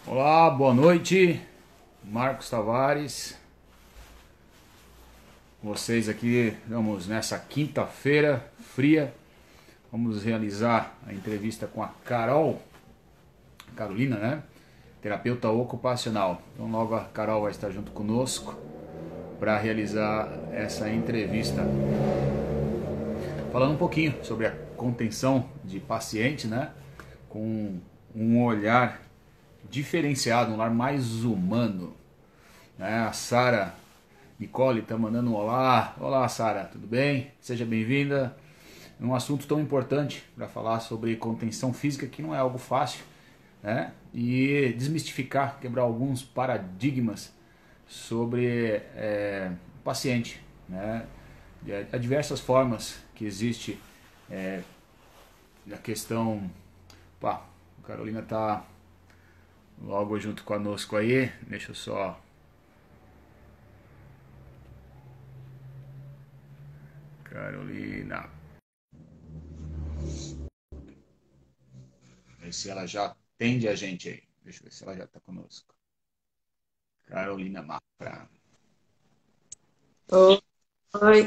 Olá, boa noite. Marcos Tavares. Vocês aqui, vamos nessa quinta-feira fria. Vamos realizar a entrevista com a Carolina, né? Terapeuta ocupacional. Então logo a Carol vai estar junto conosco para realizar essa entrevista. Falando um pouquinho sobre a contenção de paciente, né? Com um olhar diferenciado, um olhar mais humano, né? A Sara Nicole está mandando um olá. Olá, Sara, tudo bem? Seja bem-vinda. Um assunto tão importante para falar sobre contenção física, que não é algo fácil, né? E desmistificar, quebrar alguns paradigmas sobre o paciente, né? Há diversas formas que existe a questão. Pá, a Carolina está logo junto conosco aí. Deixa eu só. Carolina. Ver se ela já atende a gente aí. Deixa eu ver se ela já está conosco. Carolina Mafra. Oi.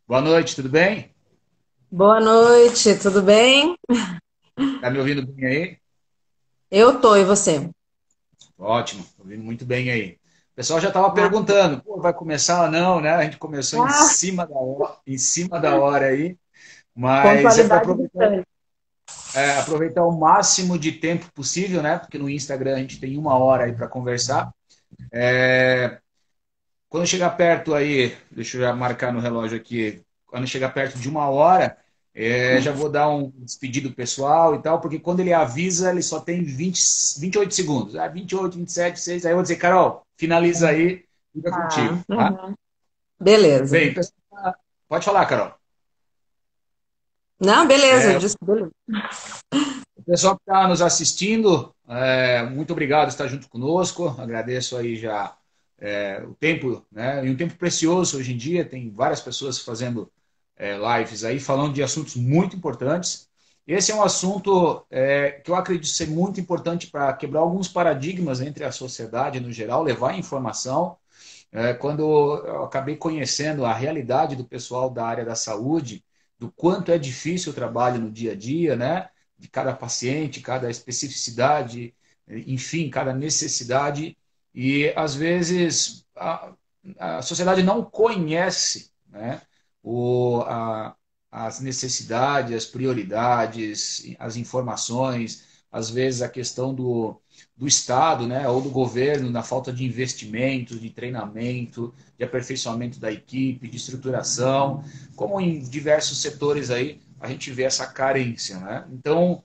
Boa noite, tudo bem? Boa noite, tudo bem? Tá me ouvindo bem aí? Eu tô, e você? Ótimo, tô ouvindo muito bem aí. O pessoal já estava Ah, perguntando, pô, vai começar ou não, né? A gente começou ah, em cima da hora aí, mas é para pontualidade aproveitar, distante. aproveitar o máximo de tempo possível, né? Porque no Instagram a gente tem uma hora aí para conversar. Quando chegar perto aí, deixa eu já marcar no relógio aqui, quando chegar perto de uma hora, já vou dar um despedido pessoal e tal, porque quando ele avisa, ele só tem 28 segundos. 28, 27, 6, aí eu vou dizer, Carol, finaliza aí, fica contigo, Ah, tá? uhum. Beleza. Bem, pessoal, pode falar, Carol. Não, beleza, eu É, disse beleza. o pessoal que está nos assistindo, muito obrigado por estar junto conosco. Agradeço aí já o tempo, né? E um tempo precioso hoje em dia. Tem várias pessoas fazendo lives aí falando de assuntos muito importantes. Esse é um assunto que eu acredito ser muito importante para quebrar alguns paradigmas entre a sociedade no geral, levar informação. Quando eu acabei conhecendo a realidade do pessoal da área da saúde, do quanto é difícil o trabalho no dia a dia, né? De cada paciente, cada especificidade, enfim, cada necessidade. E às vezes a sociedade não conhece, né? O, a, as necessidades, as prioridades, as informações, às vezes a questão do Estado, né, ou do governo, na falta de investimento, de treinamento, de aperfeiçoamento da equipe, de estruturação, como em diversos setores aí a gente vê essa carência, né? Então,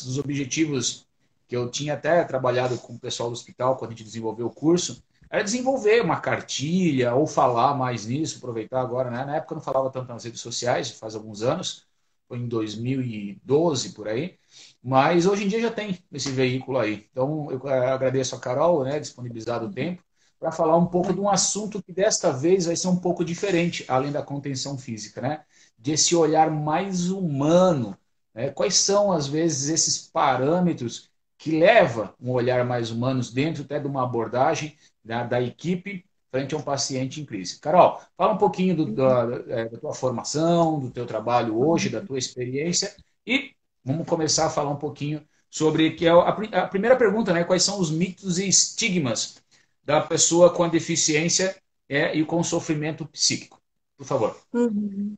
dos objetivos que eu tinha até trabalhado com o pessoal do hospital quando a gente desenvolveu o curso era desenvolver uma cartilha ou falar mais nisso, aproveitar agora, né? Na época eu não falava tanto nas redes sociais, faz alguns anos, foi em 2012 por aí, mas hoje em dia já tem esse veículo aí. Então, eu agradeço a Carol, né, disponibilizado o tempo, para falar um pouco de um assunto que desta vez vai ser um pouco diferente, além da contenção física, né? De esse olhar mais humano. Né? Quais são, às vezes, esses parâmetros que levam um olhar mais humano dentro até de uma abordagem da equipe frente a um paciente em crise. Carol, fala um pouquinho da tua formação, do teu trabalho hoje, da tua experiência e vamos começar a falar um pouquinho sobre que é a primeira pergunta, né? Quais são os mitos e estigmas da pessoa com a deficiência e com o sofrimento psíquico? Por favor. Uhum.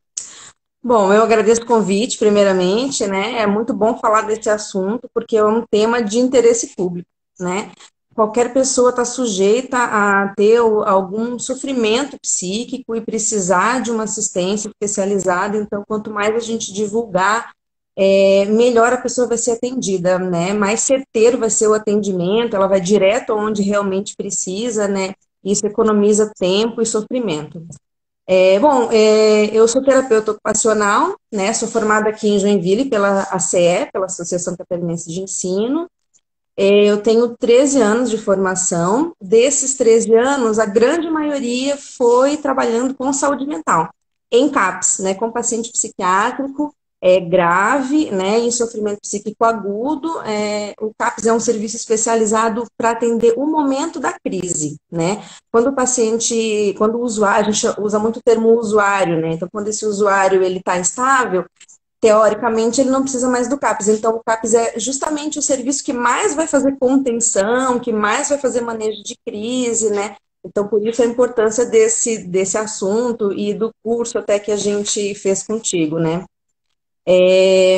Bom, eu agradeço o convite, primeiramente, né? É muito bom falar desse assunto, porque é um tema de interesse público, né? Qualquer pessoa está sujeita a ter algum sofrimento psíquico e precisar de uma assistência especializada. Então, quanto mais a gente divulgar, melhor a pessoa vai ser atendida, né? Mais certeiro vai ser o atendimento, ela vai direto onde realmente precisa, né? Isso economiza tempo e sofrimento. Eu sou terapeuta ocupacional, né? Sou formada aqui em Joinville pela ACE, pela Associação Catarinense de Ensino. Eu tenho 13 anos de formação. Desses 13 anos, a grande maioria foi trabalhando com saúde mental, em CAPS, né? Com paciente psiquiátrico. grave, né, em sofrimento psíquico agudo, o CAPS é um serviço especializado para atender o momento da crise, né? Quando o paciente, quando o usuário, a gente usa muito o termo usuário, né? Então, quando esse usuário ele está instável, teoricamente ele não precisa mais do CAPS. Então, o CAPS é justamente o serviço que mais vai fazer contenção, que mais vai fazer manejo de crise, né? Então, por isso a importância desse assunto e do curso até que a gente fez contigo, né? É,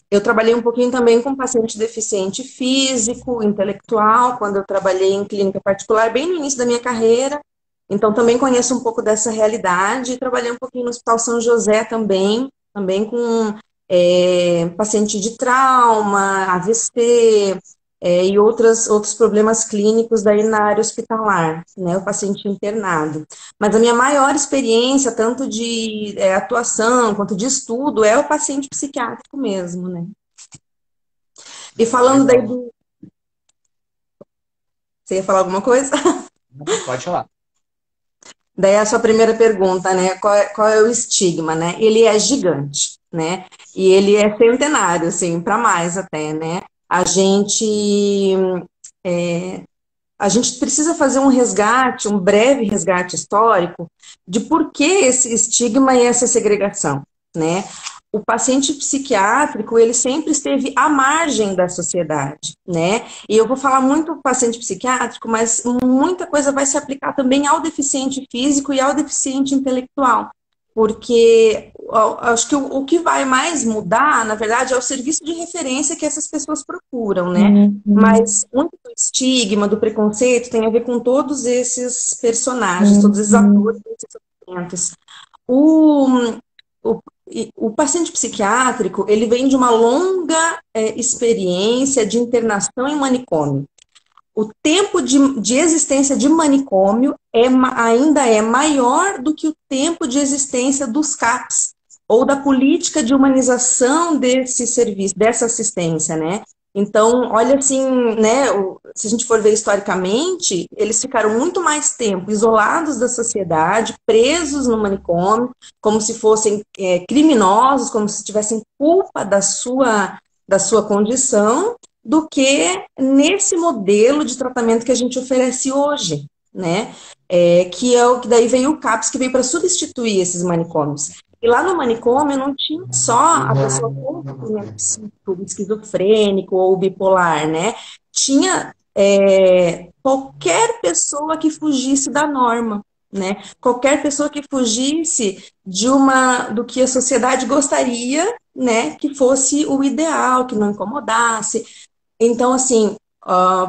eu trabalhei um pouquinho também com paciente deficiente físico, intelectual, quando eu trabalhei em clínica particular, bem no início da minha carreira. Então, também conheço um pouco dessa realidade. Trabalhei um pouquinho no Hospital São José também com paciente de trauma, AVC, e outros problemas clínicos daí na área hospitalar, né, o paciente internado. Mas a minha maior experiência, tanto de atuação quanto de estudo, é o paciente psiquiátrico mesmo, né. E falando daí Legal. do... Você ia falar alguma coisa? Pode falar. Daí a sua primeira pergunta, né? Qual é o estigma, né? Ele é gigante, né? E ele é centenário, assim, para mais até, né? É, a gente precisa fazer um resgate, um breve resgate histórico de por que esse estigma e essa segregação, né? O paciente psiquiátrico, ele sempre esteve à margem da sociedade, né? E eu vou falar muito do paciente psiquiátrico, mas muita coisa vai se aplicar também ao deficiente físico e ao deficiente intelectual, porque acho que o que vai mais mudar, na verdade, é o serviço de referência que essas pessoas procuram, né? Mas muito do estigma, do preconceito, tem a ver com todos esses personagens, todos esses atores, esses sofrimentos. O, o, o paciente psiquiátrico, ele vem de uma longa experiência de internação em manicômio. O tempo de existência de manicômio ainda é maior do que o tempo de existência dos CAPs, ou da política de humanização desse serviço, dessa assistência, né? Então, olha assim, né, se a gente for ver historicamente, eles ficaram muito mais tempo isolados da sociedade, presos no manicômio, como se fossem criminosos, como se tivessem culpa da sua condição, do que nesse modelo de tratamento que a gente oferece hoje, né? Que é o que daí veio o CAPS, que veio para substituir esses manicômios. E lá no manicômio não tinha só a pessoa com sofrimento psíquico, esquizofrênico ou bipolar, né? Tinha qualquer pessoa que fugisse da norma, né? Qualquer pessoa que fugisse do que a sociedade gostaria, né? Que fosse o ideal, que não incomodasse. Então, assim,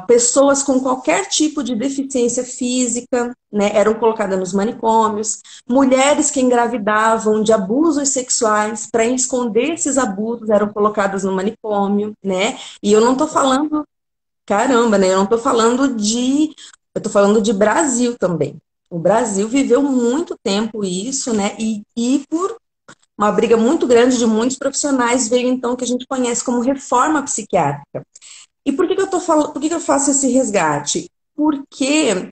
pessoas com qualquer tipo de deficiência física, né, eram colocadas nos manicômios, mulheres que engravidavam de abusos sexuais, para esconder esses abusos, eram colocadas no manicômio, né, e eu não estou falando, caramba, né, eu estou falando de Brasil também. O Brasil viveu muito tempo isso, né, e por uma briga muito grande de muitos profissionais, veio então o que a gente conhece como reforma psiquiátrica. E por que eu falando, por que eu faço esse resgate? Porque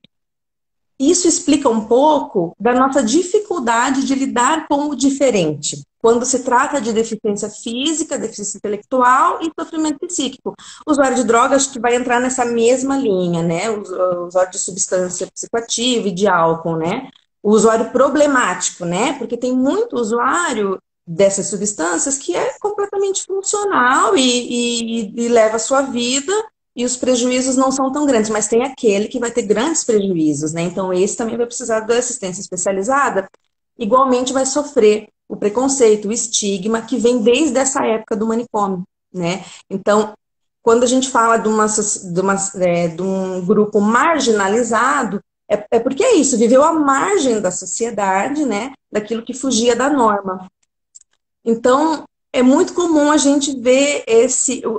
isso explica um pouco da nossa dificuldade de lidar com o diferente, quando se trata de deficiência física, deficiência intelectual e sofrimento psíquico. O usuário de drogas acho que vai entrar nessa mesma linha, né? O usuário de substância psicoativa e de álcool, né? O usuário problemático, né? Porque tem muito usuário dessas substâncias que é completamente funcional e leva a sua vida e os prejuízos não são tão grandes, mas tem aquele que vai ter grandes prejuízos, né? Então, esse também vai precisar da assistência especializada, igualmente vai sofrer o preconceito, o estigma, que vem desde essa época do manicômio, né? Então, quando a gente fala de um grupo marginalizado, é porque é isso, viveu à margem da sociedade, né? Daquilo que fugia da norma. Então, é muito comum a gente ver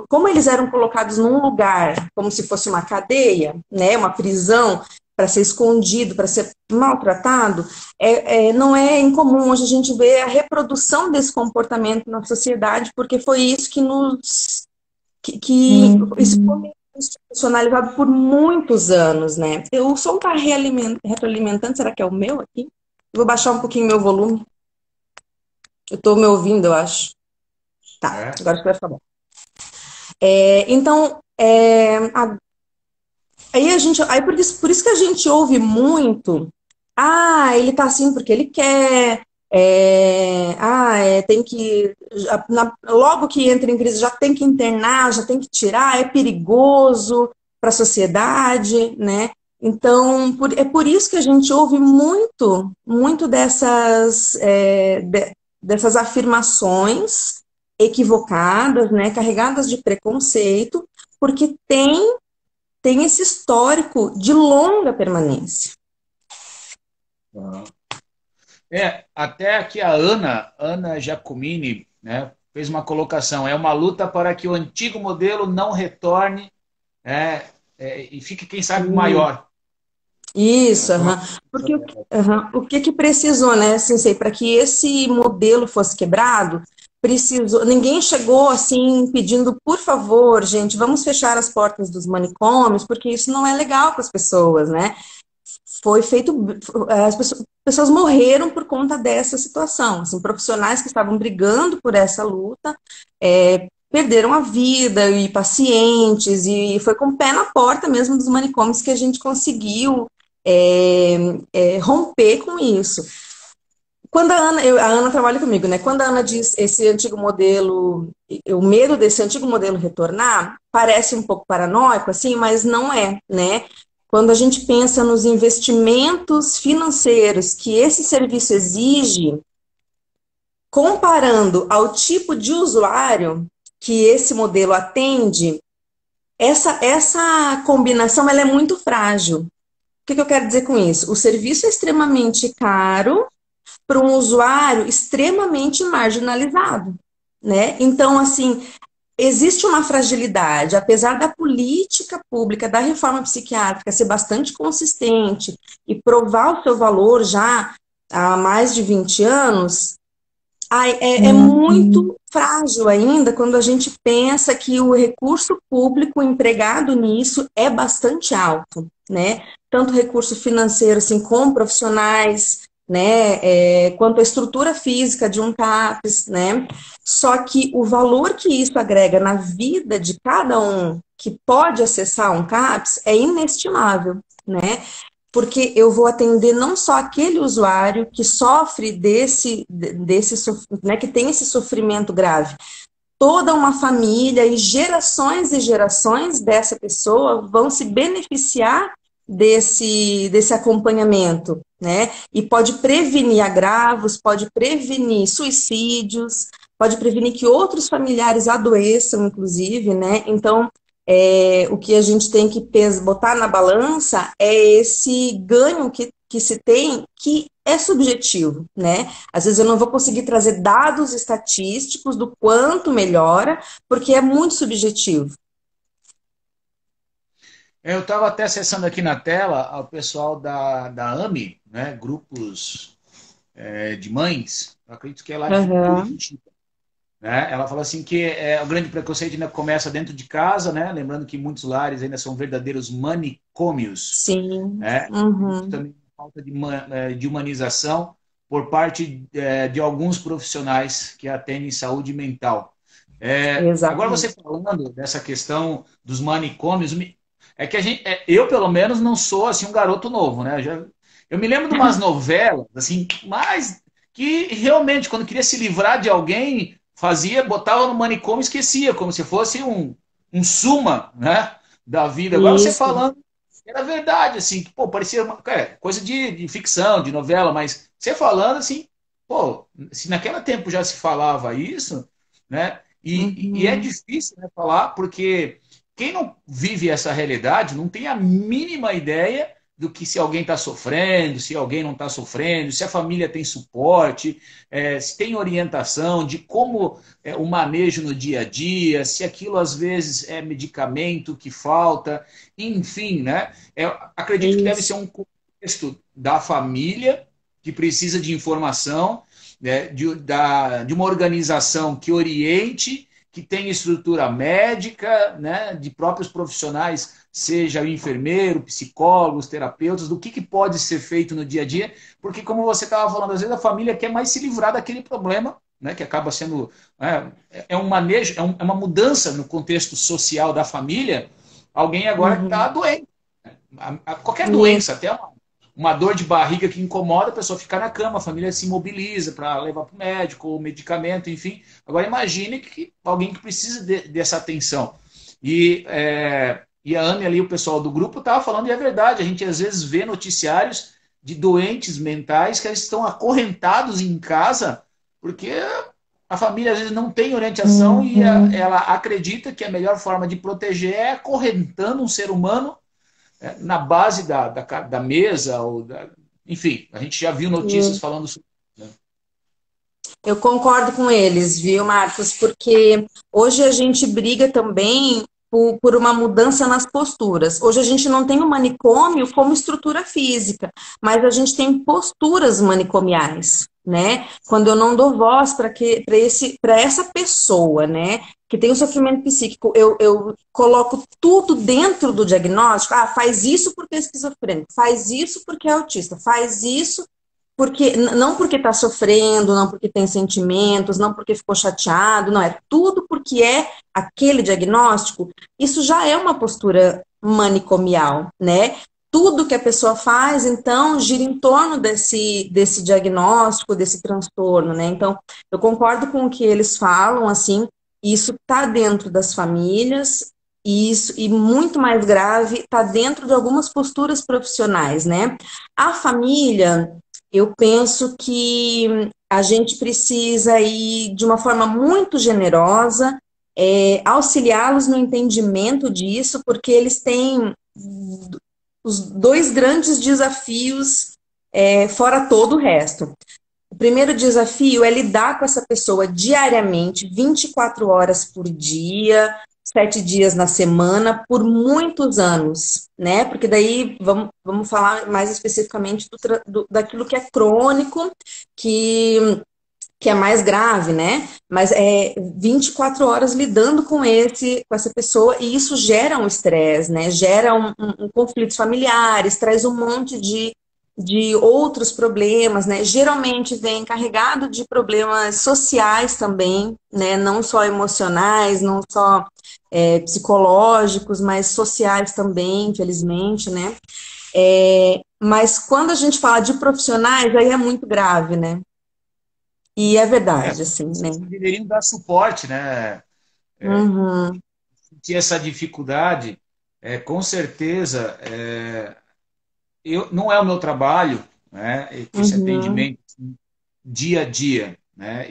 como eles eram colocados num lugar, como se fosse uma cadeia, né, uma prisão, para ser escondido, para ser maltratado, não é incomum hoje a gente ver a reprodução desse comportamento na sociedade, porque foi isso que isso foi institucionalizado por muitos anos, né? O som está retroalimentando, será que é o meu aqui? Vou baixar um pouquinho meu volume. Eu estou me ouvindo, eu acho. Tá, né? agora acho que vai ficar bom. Então, aí por isso que a gente ouve muito, ele tá assim porque ele quer, tem que, logo que entra em crise já tem que internar, já tem que tirar, é perigoso para a sociedade, né? Então, é por isso que a gente ouve muito, muito dessas afirmações equivocadas, né, carregadas de preconceito, porque tem esse histórico de longa permanência. Uhum. Até aqui a Ana Giacomini, né, fez uma colocação. É uma luta para que o antigo modelo não retorne, e fique, quem sabe, maior. Isso, Foi uma... porque o que precisou, né, Sensei, para que esse modelo fosse quebrado, precisou, ninguém chegou assim pedindo, por favor, gente, vamos fechar as portas dos manicômios, porque isso não é legal para as pessoas, né? Foi feito, pessoas morreram por conta dessa situação, assim, profissionais que estavam brigando por essa luta, perderam a vida, e pacientes, e foi com o pé na porta mesmo dos manicômios que a gente conseguiu romper com isso. Quando a Ana trabalha comigo, né? Quando a Ana diz esse antigo modelo, o medo desse antigo modelo retornar, parece um pouco paranoico, assim, mas não é, né? Quando a gente pensa nos investimentos financeiros que esse serviço exige, comparando ao tipo de usuário que esse modelo atende, essa combinação ela é muito frágil. O que eu quero dizer com isso? O serviço é extremamente caro para um usuário extremamente marginalizado, né? Então, assim, existe uma fragilidade, apesar da política pública da reforma psiquiátrica ser bastante consistente e provar o seu valor já há mais de 20 anos, é muito frágil ainda quando a gente pensa que o recurso público empregado nisso é bastante alto, né? Tanto recurso financeiro, assim, com profissionais, né? Quanto a estrutura física de um CAPS, né? Só que o valor que isso agrega na vida de cada um que pode acessar um CAPS é inestimável, né? Porque eu vou atender não só aquele usuário que sofre né, que tem esse sofrimento grave. Toda uma família e gerações dessa pessoa vão se beneficiar desse acompanhamento, né? E pode prevenir agravos, pode prevenir suicídios, pode prevenir que outros familiares adoeçam, inclusive, né? Então, o que a gente tem que botar na balança é esse ganho que se tem, que é subjetivo, né? Às vezes eu não vou conseguir trazer dados estatísticos do quanto melhora, porque é muito subjetivo. Eu estava até acessando aqui na tela o pessoal da AMI, né, grupos de mães, eu acredito que é lá de Uhum. Curitiba. Né? Ela fala assim que o grande preconceito ainda começa dentro de casa, né? Lembrando que muitos lares ainda são verdadeiros manicômios. Sim. Né? Existe Uhum. também falta de humanização por parte de alguns profissionais que atendem saúde mental. Agora você Exatamente. falando dessa questão dos manicômios, é que eu pelo menos não sou assim um garoto novo, né? Eu me lembro de umas novelas assim, mas que realmente quando queria se livrar de alguém fazia, botava no manicômio e esquecia, como se fosse um suma, né, da vida. Agora você Isso. falando, era verdade, assim, pô, parecia coisa de ficção, de novela, mas você falando assim, pô, se naquele tempo já se falava isso, né, e é Uhum. difícil, né, falar, porque quem não vive essa realidade não tem a mínima ideia do que se alguém está sofrendo, se alguém não está sofrendo, se a família tem suporte, se tem orientação de como o manejo no dia a dia, se aquilo às vezes é medicamento que falta, enfim, né? Acredito que deve ser Isso. um contexto da família que precisa de informação, né, de uma organização que oriente, que tenha estrutura médica, né, de próprios profissionais, seja o enfermeiro, psicólogos, terapeutas, do que pode ser feito no dia a dia, porque como você estava falando, às vezes a família quer mais se livrar daquele problema né, que acaba sendo é um manejo, é uma mudança no contexto social da família, alguém agora está Uhum. doente. Qualquer E, doença, até uma dor de barriga que incomoda, a pessoa fica na cama, a família se mobiliza para levar para o médico, ou medicamento, enfim. Agora imagine que alguém que precisa dessa atenção. E a Anne ali, o pessoal do grupo, estava falando, e é verdade, a gente às vezes vê noticiários de doentes mentais que eles estão acorrentados em casa porque a família às vezes não tem orientação e ela acredita que a melhor forma de proteger é acorrentando um ser humano na base da mesa, enfim, a gente já viu notícias e falando sobre isso. Né? eu concordo com eles, viu, Marcos? Porque hoje a gente briga também por uma mudança nas posturas. Hoje a gente não tem o manicômio como estrutura física, mas a gente tem posturas manicomiais, né? Quando eu não dou voz para essa pessoa, né? Que tem o sofrimento psíquico, eu coloco tudo dentro do diagnóstico. Ah, faz isso porque é esquizofrênico, faz isso porque é autista, faz isso porque não porque está sofrendo, não porque tem sentimentos, não porque ficou chateado, não, é tudo porque é aquele diagnóstico, isso já é uma postura manicomial, né? Tudo que a pessoa faz, então, gira em torno desse diagnóstico, desse transtorno, né? Então, eu concordo com o que eles falam, assim, isso está dentro das famílias, e muito mais grave, está dentro de algumas posturas profissionais, né? A família, eu penso que a gente precisa ir de uma forma muito generosa, auxiliá-los no entendimento disso, porque eles têm os dois grandes desafios, fora todo o resto. O primeiro desafio é lidar com essa pessoa diariamente, 24 horas por dia, 7 dias na semana, por muitos anos, né? Porque daí vamos falar mais especificamente daquilo que é crônico, que, que é mais grave, né? Mas é 24 horas lidando com essa pessoa, e isso gera um estresse, né? Gera conflitos familiares, traz um monte de outros problemas, né? Geralmente vem carregado de problemas sociais também, né? Não só emocionais, não só psicológicos, mas sociais também, infelizmente, né? Mas quando a gente fala de profissionais, aí é muito grave, né? E é verdade, São assim, né? pessoas que deveriam dar suporte, né? Uhum, Sentir essa dificuldade, com certeza, não é o meu trabalho, né? Esse uhum, atendimento dia a dia, né?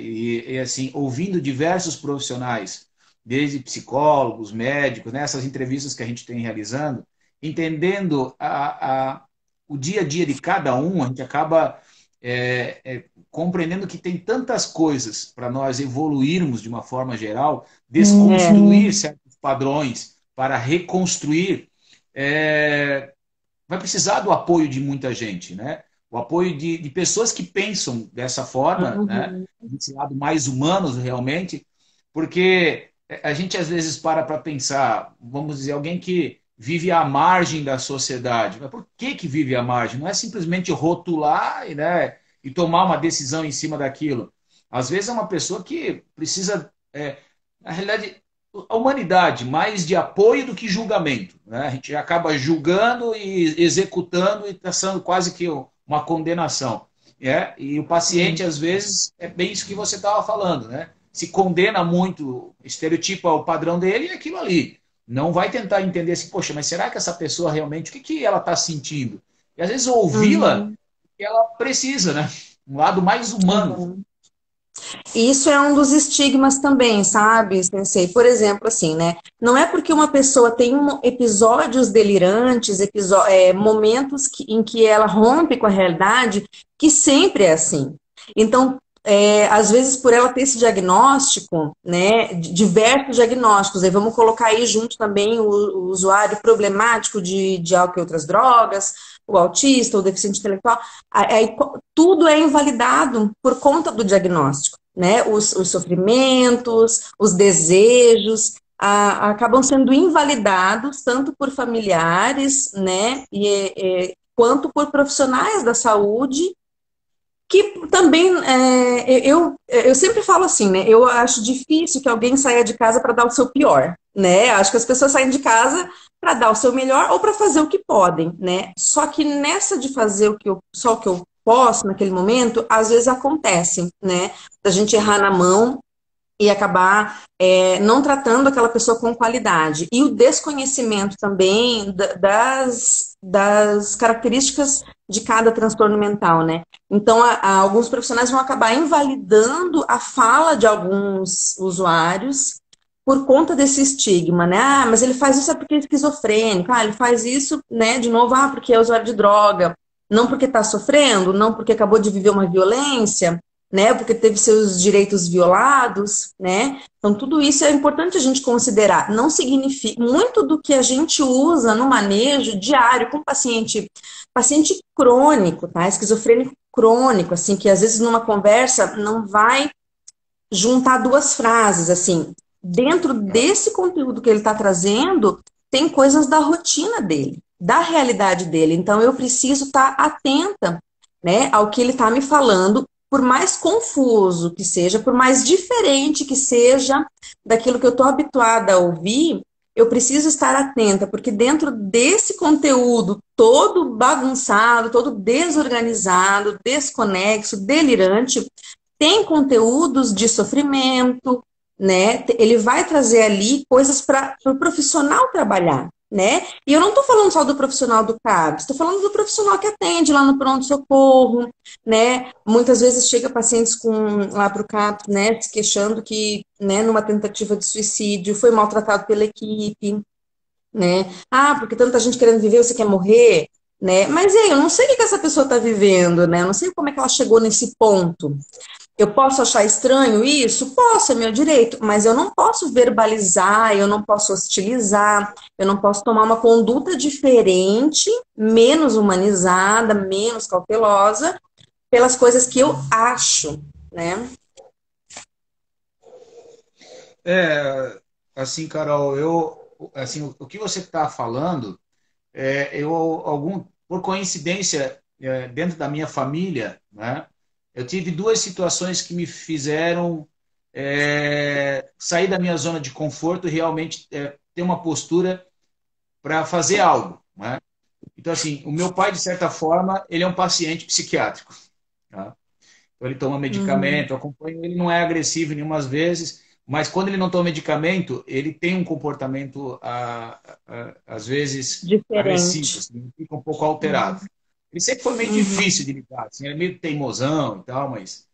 Assim, ouvindo diversos profissionais, desde psicólogos, médicos, nessas entrevistas que a gente tem realizando, entendendo o dia a dia de cada um, a gente acaba compreendendo que tem tantas coisas para nós evoluirmos de uma forma geral, desconstruir certos padrões para reconstruir. Vai precisar do apoio de muita gente, né? O apoio de pessoas que pensam dessa forma, né? uhum, Desse lado mais humanos realmente, porque a gente às vezes para pensar, vamos dizer, alguém que vive à margem da sociedade. Mas por que vive à margem? Não é simplesmente rotular e tomar uma decisão em cima daquilo. Às vezes é uma pessoa que precisa, na realidade, a humanidade, mais de apoio do que julgamento. Né? A gente acaba julgando e executando e traçando quase que uma condenação. E o paciente, às vezes, é bem isso que você estava falando, né? Se condena muito, estereotipa o padrão dele e aquilo ali. Não vai tentar entender assim, poxa, mas será que essa pessoa realmente, o que ela está sentindo? E às vezes ouvi-la, uhum, ela precisa, né? Um lado mais humano. uhum. E isso é um dos estigmas também, sabe, Sensei? Por exemplo, assim, né? Não é porque uma pessoa tem episódios delirantes, momentos em que ela rompe com a realidade, que sempre é assim. Então, às vezes, por ela ter esse diagnóstico, né, diversos diagnósticos, aí vamos colocar aí junto também o usuário problemático de álcool e outras drogas, o autista, o deficiente intelectual, aí tudo é invalidado por conta do diagnóstico, né? Os sofrimentos, os desejos acabam sendo invalidados tanto por familiares, né? Quanto por profissionais da saúde que também eu sempre falo assim, né? Eu acho difícil que alguém saia de casa para dar o seu pior, né? Acho que as pessoas saem de casa para dar o seu melhor ou para fazer o que podem, né? Só que nessa de fazer só o que eu posso naquele momento, às vezes acontece, né? Da gente errar na mão e acabar não tratando aquela pessoa com qualidade. E o desconhecimento também das características de cada transtorno mental, né? Então, alguns profissionais vão acabar invalidando a fala de alguns usuários por conta desse estigma, né? Ah, mas ele faz isso porque é esquizofrênico. Ah, ele faz isso, né? De novo, porque é usuário de droga. Não porque está sofrendo, não porque acabou de viver uma violência, né? Porque teve seus direitos violados, né? Então, tudo isso é importante a gente considerar. Não significa muito do que a gente usa no manejo diário com paciente crônico, tá? Esquizofrênico crônico, assim, que às vezes numa conversa não vai juntar duas frases, assim. Dentro desse conteúdo que ele está trazendo, tem coisas da rotina dele, da realidade dele. Então, eu preciso estar atenta, né, ao que ele está me falando, por mais confuso que seja, por mais diferente que seja daquilo que eu estou habituada a ouvir, eu preciso estar atenta, porque dentro desse conteúdo todo bagunçado, todo desorganizado, desconexo, delirante, tem conteúdos de sofrimento, né? Ele vai trazer ali coisas para o profissional trabalhar, né? E eu não estou falando só do profissional do CABS, estou falando do profissional que atende lá no pronto-socorro, né? Muitas vezes chega pacientes lá para o CABS, né, se queixando que, né, numa tentativa de suicídio, foi maltratado pela equipe, né? Ah, porque tanta gente querendo viver, você quer morrer, né? Mas e aí, eu não sei o que essa pessoa está vivendo, né? Eu não sei como é que ela chegou nesse ponto. Eu posso achar estranho isso? Posso, é meu direito, mas eu não posso verbalizar, eu não posso hostilizar, eu não posso tomar uma conduta diferente, menos humanizada, menos cautelosa, pelas coisas que eu acho, né? É, assim, Carol, assim, o que você está falando, por coincidência, dentro da minha família, né, eu tive duas situações que me fizeram sair da minha zona de conforto e realmente ter uma postura para fazer algo, né? Então, assim, o meu pai, de certa forma, ele é um paciente psiquiátrico, tá? Então, ele toma Uhum. medicamento, eu acompanho ele, não é agressivo nenhumas vezes, mas quando ele não toma medicamento, ele tem um comportamento, às vezes, agressivo, Diferente. assim, fica um pouco alterado. Ele sempre foi meio Uhum. difícil de lidar, assim, ele é meio teimosão e tal, mas...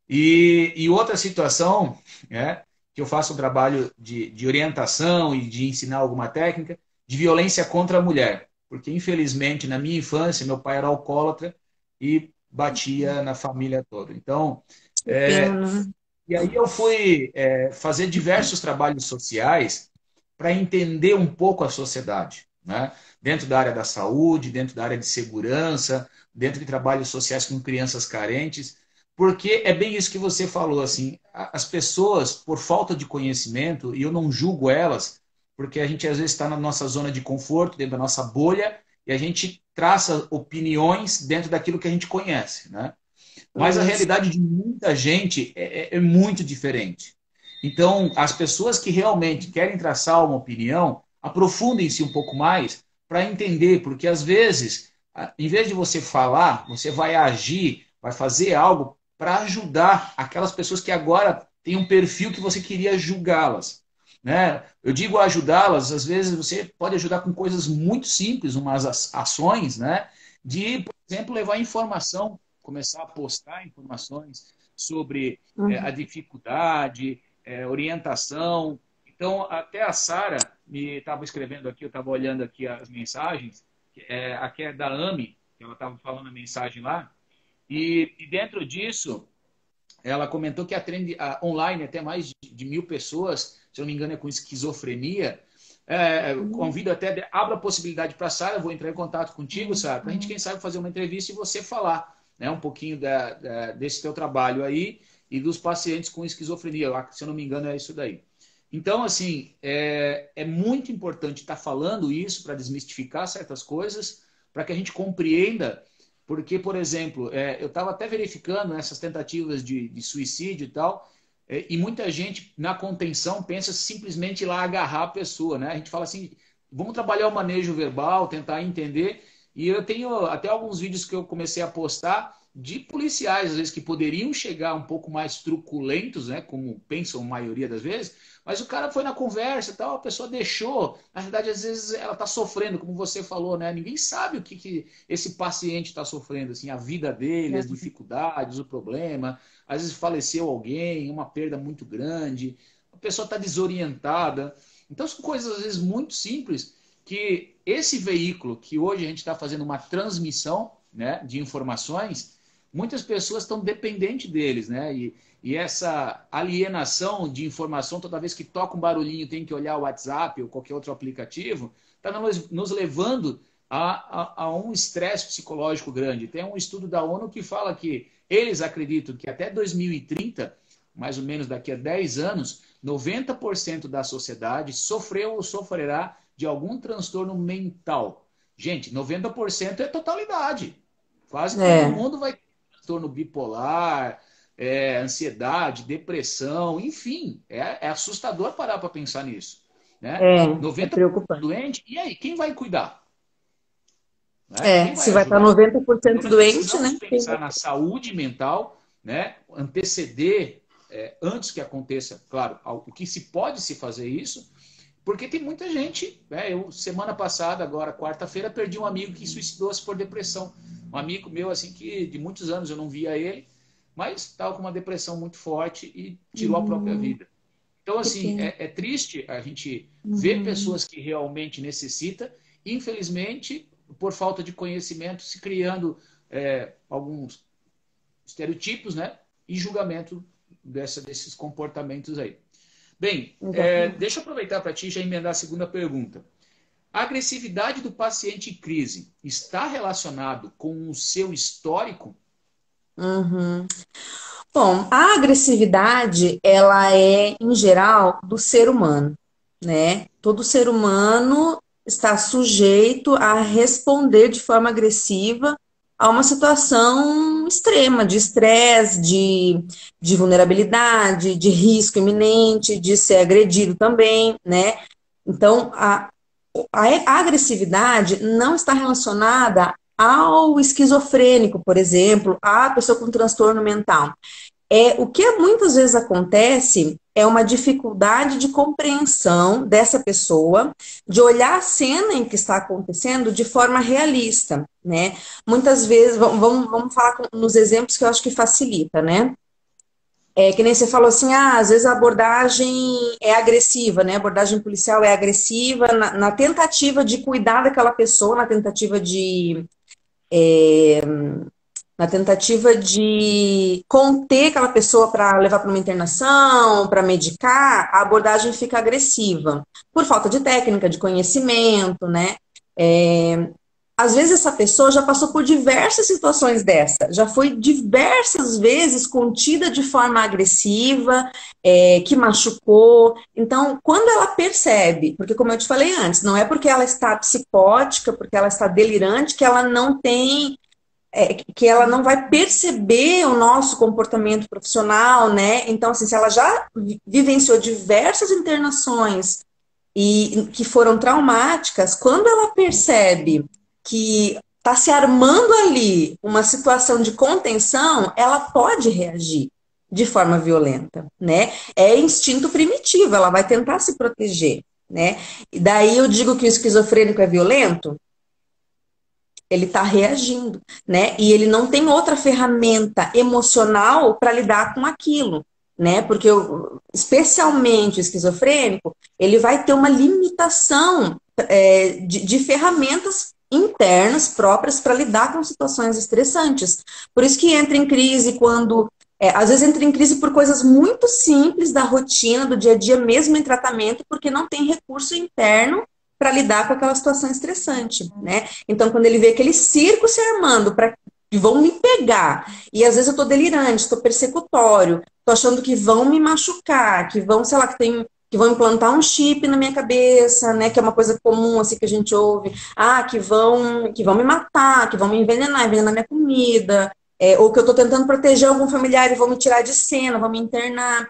E outra situação, né, que eu faço um trabalho de orientação e de ensinar alguma técnica, de violência contra a mulher. Porque, infelizmente, na minha infância, meu pai era alcoólatra e batia na família toda. Então, Que pena. e aí eu fui fazer diversos trabalhos sociais para entender um pouco a sociedade, né? Dentro da área da saúde, dentro da área de segurança, dentro de trabalhos sociais com crianças carentes, porque é bem isso que você falou, assim, as pessoas, por falta de conhecimento, e eu não julgo elas, porque a gente às vezes está na nossa zona de conforto, dentro da nossa bolha, e a gente traça opiniões dentro daquilo que a gente conhece, né? Mas a Isso. realidade de muita gente é muito diferente. Então, as pessoas que realmente querem traçar uma opinião, aprofundem-se um pouco mais para entender, porque às vezes, em vez de você falar, você vai agir, vai fazer algo para ajudar aquelas pessoas que agora têm um perfil que você queria julgá-las. Né? Eu digo ajudá-las, às vezes você pode ajudar com coisas muito simples, umas ações, né? De, por exemplo, levar informação, começar a postar informações sobre a Uhum. dificuldade, orientação. Então, até a Sara me estava escrevendo aqui, eu estava olhando aqui as mensagens, aqui é da AMI, que ela estava falando a mensagem lá, e dentro disso, ela comentou que atende online até mais de 1.000 pessoas, se não me engano é com esquizofrenia. Convido até, abro a possibilidade para a Sara, vou entrar em contato contigo, Sara, para a gente, quem sabe, fazer uma entrevista e você falar, né, um pouquinho desse teu trabalho aí e dos pacientes com esquizofrenia. Se eu não me engano, é isso daí. Então, assim, é muito importante estar falando isso para desmistificar certas coisas, para que a gente compreenda Porque, por exemplo, eu estava até verificando essas tentativas de suicídio e tal, e muita gente na contenção pensa simplesmente ir lá agarrar a pessoa, né? A gente fala assim, vamos trabalhar o manejo verbal, tentar entender, e eu tenho até alguns vídeos que eu comecei a postar de policiais, às vezes, que poderiam chegar um pouco mais truculentos, né? Como pensam a maioria das vezes, mas o cara foi na conversa e tal, a pessoa deixou. Na verdade, às vezes ela está sofrendo, como você falou, né? Ninguém sabe o que esse paciente está sofrendo, assim, a vida dele, as dificuldades, o problema. Às vezes faleceu alguém, uma perda muito grande, a pessoa está desorientada. Então são coisas, às vezes, muito simples que esse veículo que hoje a gente está fazendo uma transmissão, né, de informações, muitas pessoas estão dependentes deles, né? E essa alienação de informação, toda vez que toca um barulhinho, tem que olhar o WhatsApp ou qualquer outro aplicativo, está nos levando a um estresse psicológico grande. Tem um estudo da ONU que fala que eles acreditam que até 2030, mais ou menos daqui a 10 anos, 90% da sociedade sofreu ou sofrerá de algum transtorno mental. Gente, 90% é totalidade. Quase todo mundo vai ter transtorno bipolar, ansiedade, depressão, enfim. É assustador parar para pensar nisso. Né? 90% preocupante. doente, e aí, quem vai cuidar? Né? Quem vai Se vai estar ajudar? 90% Então, nós doente, né? precisamos pensar na saúde mental, né? Anteceder, antes que aconteça, claro, o que se pode se fazer isso, porque tem muita gente, né? Eu, semana passada, agora, quarta-feira, perdi um amigo que suicidou-se por depressão. Um amigo meu, assim, que de muitos anos eu não via ele, mas estava com uma depressão muito forte e tirou a própria vida. Então, assim, é triste a gente ver pessoas que realmente necessitam, infelizmente, por falta de conhecimento, se criando alguns estereotipos, né? E julgamento desses comportamentos aí. Bem, deixa eu aproveitar para ti já emendar a segunda pergunta. A agressividade do paciente em crise está relacionado com o seu histórico? Bom, a agressividade, ela é, em geral, do ser humano, né? Todo ser humano está sujeito a responder de forma agressiva a uma situação extrema, de estresse, de vulnerabilidade, de risco iminente, de ser agredido também, né? Então, a agressividade não está relacionada ao esquizofrênico, por exemplo, à pessoa com transtorno mental. O que muitas vezes acontece é uma dificuldade de compreensão dessa pessoa, de olhar a cena em que está acontecendo de forma realista, né? Muitas vezes, vamos falar nos exemplos que eu acho que facilita, né? Que nem você falou assim, às vezes a abordagem é agressiva, né? A abordagem policial é agressiva na tentativa de cuidar daquela pessoa, na tentativa de conter aquela pessoa para levar para uma internação, para medicar, a abordagem fica agressiva, por falta de técnica, de conhecimento, né? Às vezes essa pessoa já passou por diversas situações dessa, já foi diversas vezes contida de forma agressiva, que machucou. Então, quando ela percebe, porque como eu te falei antes, não é porque ela está psicótica, porque ela está delirante, que ela não tem que ela não vai perceber o nosso comportamento profissional, né? Então, assim, se ela já vivenciou diversas internações e que foram traumáticas, quando ela percebe que está se armando ali uma situação de contenção, ela pode reagir de forma violenta, né? É instinto primitivo, ela vai tentar se proteger, né? E daí eu digo que o esquizofrênico é violento, ele está reagindo, né? E ele não tem outra ferramenta emocional para lidar com aquilo, né? Porque especialmente o esquizofrênico, ele vai ter uma limitação de ferramentas internas próprias para lidar com situações estressantes. Por isso que entra em crise quando às vezes entra em crise por coisas muito simples da rotina, do dia a dia, mesmo em tratamento, porque não tem recurso interno para lidar com aquela situação estressante, né? Então, quando ele vê aquele circo se armando para que vão me pegar, e às vezes eu estou delirante, estou persecutório, estou achando que vão me machucar, que vão, sei lá, que vão implantar um chip na minha cabeça, né? Que é uma coisa comum, assim, que a gente ouve. Ah, que vão me matar, que vão me envenenar minha comida, ou que eu estou tentando proteger algum familiar e vão me tirar de cena, vão me internar.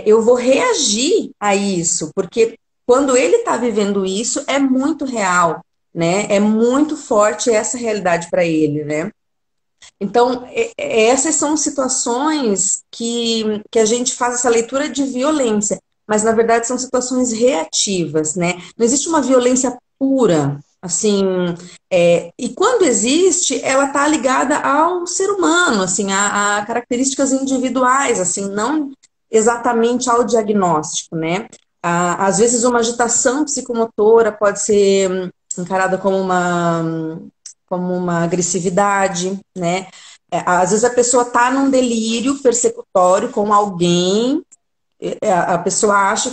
Eu vou reagir a isso, porque quando ele está vivendo isso, é muito real, né? É muito forte essa realidade para ele, né? Então, essas são situações que a gente faz essa leitura de violência, mas na verdade são situações reativas, né? Não existe uma violência pura, assim, e quando existe, ela está ligada ao ser humano, assim, a características individuais, assim, não exatamente ao diagnóstico, né? Às vezes uma agitação psicomotora pode ser encarada como uma agressividade, né? Às vezes a pessoa está num delírio persecutório com alguém, a pessoa acha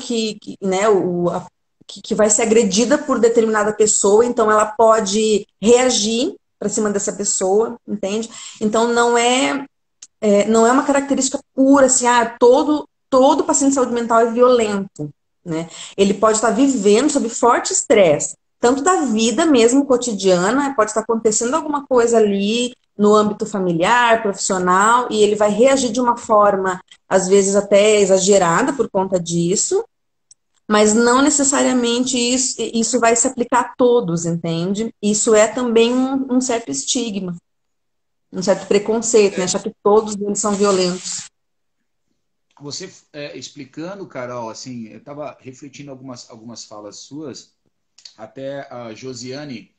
né, que vai ser agredida por determinada pessoa, então ela pode reagir para cima dessa pessoa, entende? Então não é uma característica pura, assim, todo paciente de saúde mental é violento, né? Ele pode estar vivendo sob forte estresse, tanto da vida mesmo cotidiana, pode estar acontecendo alguma coisa ali no âmbito familiar, profissional, e ele vai reagir de uma forma, às vezes até exagerada por conta disso, mas não necessariamente isso vai se aplicar a todos, entende? Isso é também um certo estigma, um certo preconceito, né? Achar que todos eles são violentos. Você explicando, Carol, assim, eu estava refletindo algumas falas suas, até a Josiane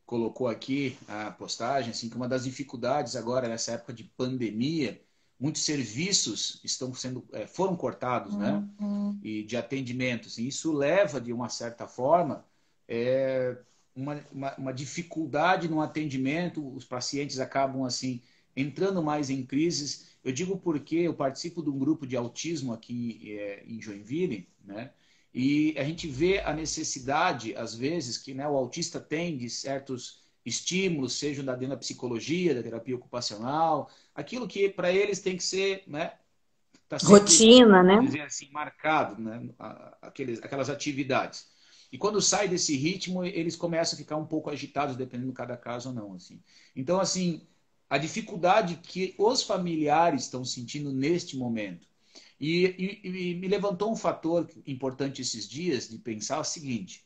colocou aqui a postagem, assim, que uma das dificuldades agora nessa época de pandemia, muitos serviços foram cortados, né? E de atendimento, assim, isso leva de uma certa forma uma dificuldade no atendimento, os pacientes acabam assim entrando mais em crises. Eu digo porque eu participo de um grupo de autismo aqui em Joinville, né? E a gente vê a necessidade, às vezes, que, né, o autista tem de certos estímulos, sejam da dentro da psicologia, da terapia ocupacional, aquilo que para eles tem que ser, né, tá sempre, Rotina, né? vamos dizer assim, marcado, né, aquelas atividades. E quando sai desse ritmo, eles começam a ficar um pouco agitados, dependendo de cada caso ou não. Assim. Então, assim, a dificuldade que os familiares estão sentindo neste momento. E me levantou um fator importante esses dias de pensar o seguinte: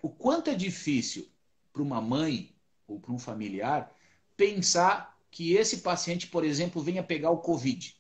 o quanto é difícil para uma mãe ou para um familiar pensar que esse paciente, por exemplo, venha pegar o Covid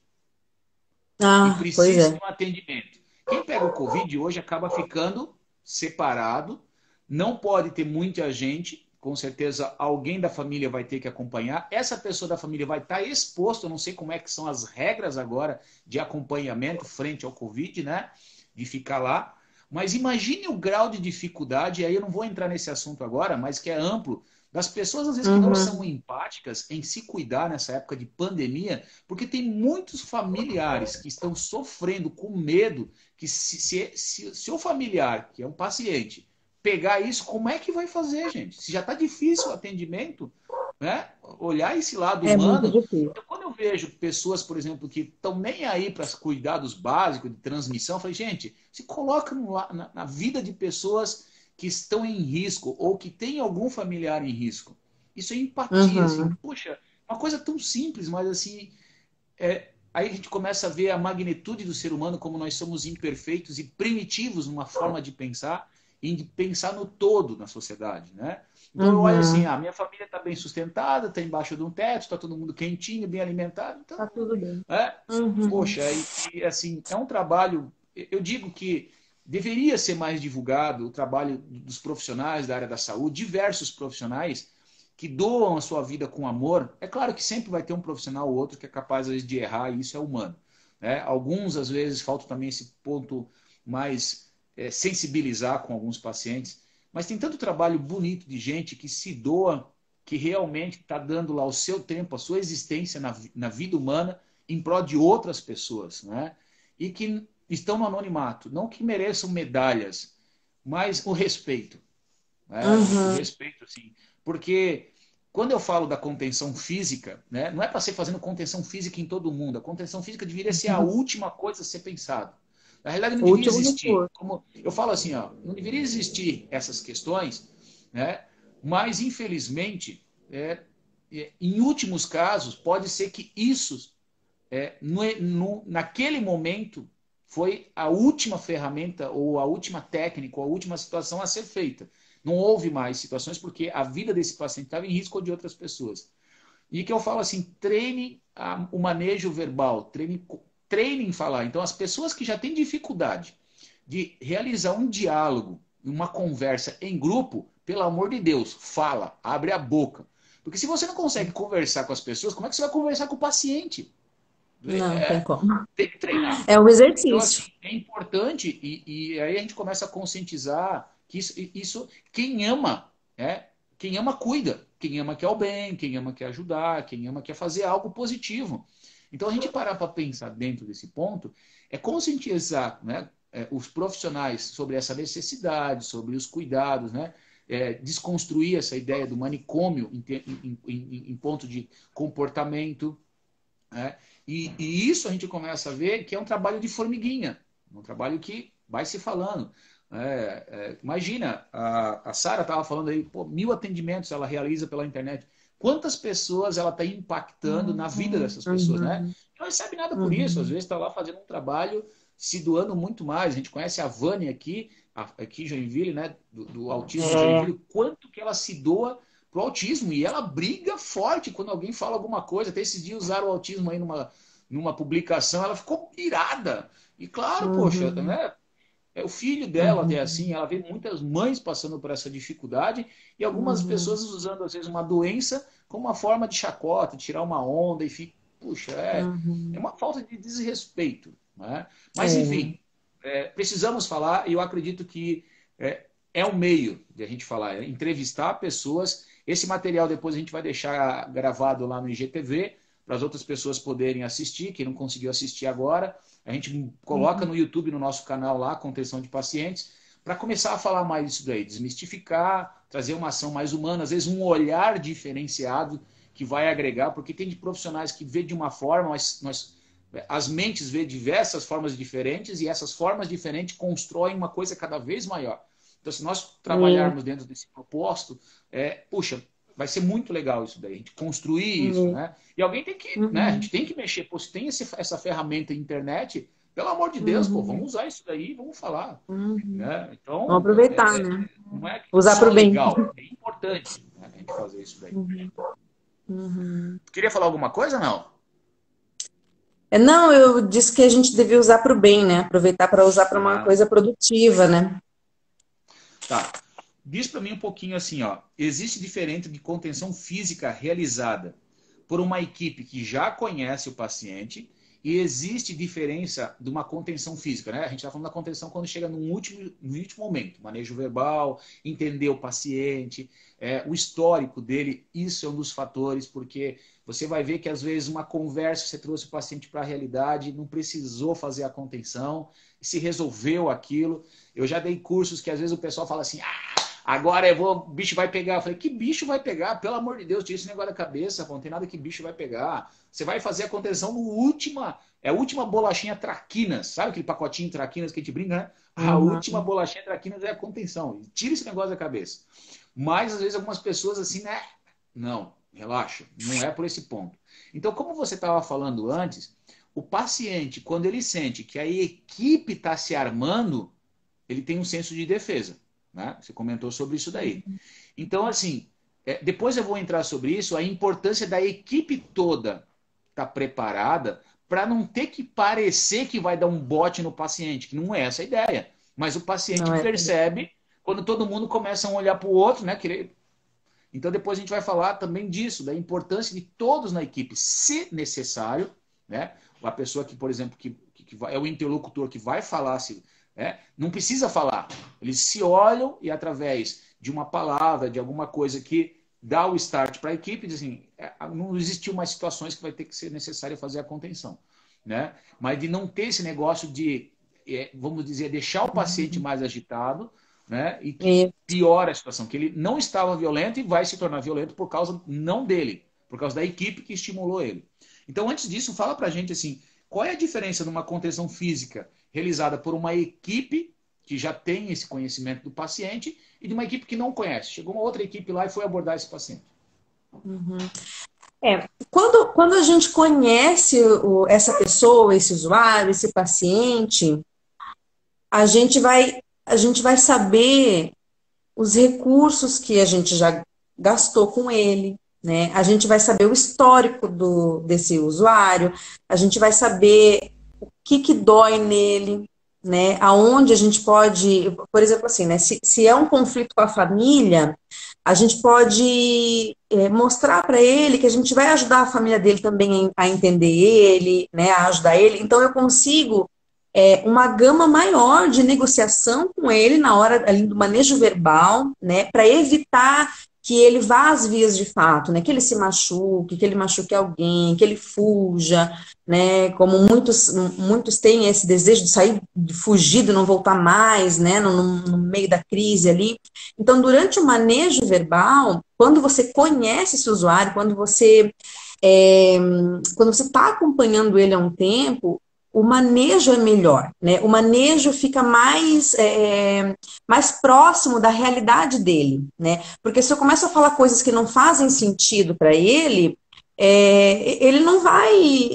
e Pois precise é. de um atendimento. Quem pega o Covid hoje acaba ficando separado, não pode ter muita gente, com certeza alguém da família vai ter que acompanhar. Essa pessoa da família vai estar exposta, eu não sei como é que são as regras agora de acompanhamento frente ao Covid, né? De ficar lá. Mas imagine o grau de dificuldade, e aí eu não vou entrar nesse assunto agora, mas que é amplo, das pessoas às vezes que não são Uhum. empáticas em se cuidar nessa época de pandemia, porque tem muitos familiares que estão sofrendo com medo que se o familiar, que é um paciente, pegar isso, como é que vai fazer, gente? Se já está difícil o atendimento, né? Olhar esse lado É muito humano. difícil. Então, quando eu vejo pessoas, por exemplo, que estão nem aí para cuidados básicos de transmissão, eu falei, gente, se coloca na vida de pessoas que estão em risco ou que têm algum familiar em risco. Isso é empatia, assim, Uhum. puxa, uma coisa tão simples, mas assim, aí a gente começa a ver a magnitude do ser humano, como nós somos imperfeitos e primitivos numa forma de pensar e de pensar no todo na sociedade, né? Então eu olho assim, Uhum. a minha família está bem sustentada, está embaixo de um teto, está todo mundo quentinho, bem alimentado, Tá então, tudo bem. é, Uhum. poxa, assim, é um trabalho, eu digo que deveria ser mais divulgado o trabalho dos profissionais da área da saúde, diversos profissionais, que doam a sua vida com amor. É claro que sempre vai ter um profissional ou outro que é capaz, às vezes, de errar, e isso é humano. Né? Alguns, às vezes, falta também esse ponto mais sensibilizar com alguns pacientes. Mas tem tanto trabalho bonito de gente que se doa, que realmente está dando lá o seu tempo, a sua existência na vida humana, em prol de outras pessoas. Né? E que estão no anonimato. Não que mereçam medalhas, mas o respeito. Né? O Uhum. respeito, assim. Porque quando eu falo da contenção física, né, não é para ser fazendo contenção física em todo mundo. A contenção física deveria ser a última coisa a ser pensada. Na realidade, não O deveria último existir. recurso. Como eu falo assim, ó, não deveria existir essas questões, né? Mas, infelizmente, em últimos casos, pode ser que isso, naquele momento, foi a última ferramenta ou a última técnica ou a última situação a ser feita. Não houve mais situações porque a vida desse paciente estava em risco ou de outras pessoas. E que eu falo assim, treine o manejo verbal, treine em falar. Então, as pessoas que já têm dificuldade de realizar um diálogo, uma conversa em grupo, pelo amor de Deus, fala, abre a boca. Porque se você não consegue conversar com as pessoas, como é que você vai conversar com o paciente? Não tem como. Tem que treinar. É um Então, assim, exercício. é importante e aí a gente começa a conscientizar que isso quem ama, quem ama cuida, quem ama quer o bem, quem ama quer ajudar, quem ama quer fazer algo positivo. Então, a gente parar para pensar dentro desse ponto é conscientizar, né, os profissionais sobre essa necessidade, sobre os cuidados, né, desconstruir essa ideia do manicômio em ponto de comportamento, né? E isso a gente começa a ver que é um trabalho de formiguinha, um trabalho que vai se falando. Imagina, a Sara estava falando aí, pô, 1.000 atendimentos ela realiza pela internet. Quantas pessoas ela está impactando na vida dessas pessoas, né? Uhum, Não recebe nada por isso, às uhum. vezes está lá fazendo um trabalho, se doando muito mais. A gente conhece a Vânia aqui em Joinville, né? Do autismo em É. Joinville, quanto que ela se doa pro autismo. E ela briga forte quando alguém fala alguma coisa. Até esses dias usaram o autismo aí numa publicação, ela ficou irada. E claro, poxa, Uhum, né? É o filho dela é uhum, assim, ela vê muitas mães passando por essa dificuldade e algumas uhum, pessoas usando, às vezes, uma doença como uma forma de chacota, de tirar uma onda e fica, puxa, é uhum. uma falta de desrespeito. Né? Mas, É. enfim, precisamos falar e eu acredito que é um meio de a gente falar, entrevistar pessoas. Esse material depois a gente vai deixar gravado lá no IGTV para as outras pessoas poderem assistir, quem não conseguiu assistir agora. A gente coloca Uhum, no YouTube, no nosso canal lá, Contenção de Pacientes, para começar a falar mais disso daí, desmistificar, trazer uma ação mais humana, às vezes um olhar diferenciado que vai agregar, porque tem de profissionais que vê de uma forma, mas as mentes vê diversas formas diferentes e essas formas diferentes constroem uma coisa cada vez maior. Então, se nós é, trabalharmos dentro desse propósito, puxa, vai ser muito legal isso daí, a gente construir isso, é. né? E alguém tem que, né? A gente Uhum, tem que mexer. Pô, se tem essa ferramenta internet, pelo amor de Deus, pô, uhum, vamos usar isso daí e vamos falar, uhum. né? Vamos Então, aproveitar, né? não é Usar só para o bem. legal, é importante, né, a gente fazer isso daí. Uhum, uhum. Tu queria falar alguma coisa, não? Não, eu disse que a gente devia usar para o bem, né? Aproveitar para usar para uma Ah, coisa produtiva, né? tá. Diz para mim um pouquinho assim, ó. Existe diferença de contenção física realizada por uma equipe que já conhece o paciente e existe diferença de uma contenção física, né? A gente está falando da contenção quando chega no último momento, manejo verbal, entender o paciente, o histórico dele, isso é um dos fatores, porque você vai ver que às vezes uma conversa você trouxe o paciente para a realidade, não precisou fazer a contenção, se resolveu aquilo. Eu já dei cursos que às vezes o pessoal fala assim, agora o bicho vai pegar. Eu falei, que bicho vai pegar? Pelo amor de Deus, tira esse negócio da cabeça, pô, não tem nada que bicho vai pegar. Você vai fazer a contenção no a última bolachinha traquinas, sabe aquele pacotinho traquinas que a gente brinca, né? A última Uhum. bolachinha traquinas é a contenção. Tira esse negócio da cabeça. Mas às vezes algumas pessoas assim, né? Não, relaxa, não é por esse ponto. Então, como você estava falando antes, o paciente, quando ele sente que a equipe está se armando, ele tem um senso de defesa. Né? Você comentou sobre isso daí. Então, assim, depois eu vou entrar sobre isso, a importância da equipe toda estar preparada para não ter que parecer que vai dar um bote no paciente, que não é essa a ideia. Mas o paciente Não é. percebe quando todo mundo começa a olhar para o outro, né? Querer... Então, depois a gente vai falar também disso, da importância de todos na equipe, se necessário, né? A pessoa que, por exemplo, que é o interlocutor que vai falar, não precisa falar. Eles se olham e, através de uma palavra, de alguma coisa que dá o start para a equipe, dizem, não existiu mais situações que vai ter que ser necessário fazer a contenção. Né? Mas de não ter esse negócio de, vamos dizer, deixar o paciente mais agitado, né? E que É. piora a situação, que ele não estava violento e vai se tornar violento por causa não dele, por causa da equipe que estimulou ele. Então, antes disso, fala para a gente assim, qual é a diferença numa contenção física realizada por uma equipe que já tem esse conhecimento do paciente e de uma equipe que não conhece. Chegou uma outra equipe lá e foi abordar esse paciente. Uhum. Quando a gente conhece essa pessoa, esse usuário, esse paciente, a gente vai saber os recursos que a gente já gastou com ele, né? A gente vai saber o histórico desse usuário, a gente vai saber o que dói nele, né? Aonde a gente pode, por exemplo, assim, né? Se é um conflito com a família, a gente pode mostrar para ele que a gente vai ajudar a família dele também a entender ele, né? A ajudar ele. Então eu consigo uma gama maior de negociação com ele na hora ali do manejo verbal, né, para evitar que ele vá às vias de fato, né, que ele se machuque, que ele machuque alguém, que ele fuja, né, como muitos têm esse desejo de sair fugido, não voltar mais, né, no meio da crise ali. Então, durante o manejo verbal, quando você conhece esse usuário, quando você está acompanhando ele há um tempo, o manejo é melhor, né? O manejo fica mais próximo da realidade dele, né? Porque se eu começo a falar coisas que não fazem sentido para ele, ele não vai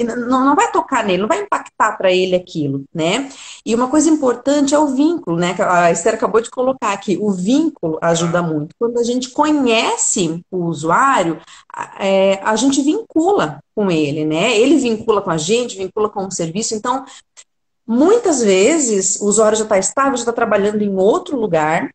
tocar nele, não vai impactar para ele aquilo, né? E uma coisa importante é o vínculo, né? Que a Esther acabou de colocar aqui, o vínculo ajuda muito. Quando a gente conhece o usuário, a gente vincula com ele, né? Ele vincula com a gente, vincula com o serviço. Então, muitas vezes, o usuário já está estável, já está trabalhando em outro lugar,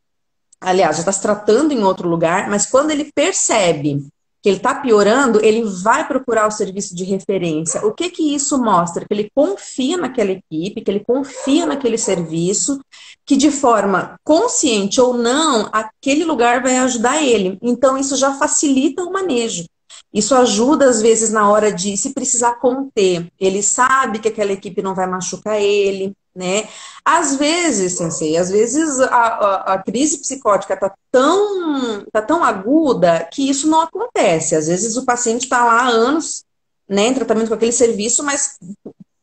aliás, já está se tratando em outro lugar, mas quando ele percebe que ele está piorando, ele vai procurar o serviço de referência. O que que isso mostra? Que ele confia naquela equipe, que ele confia naquele serviço, que de forma consciente ou não, aquele lugar vai ajudar ele. Então, isso já facilita o manejo. Isso ajuda, às vezes, na hora de se precisar conter. Ele sabe que aquela equipe não vai machucar ele, né? Às vezes, Sensei, a crise psicótica tá tão aguda que isso não acontece. Às vezes o paciente está lá há anos, né, em tratamento com aquele serviço, mas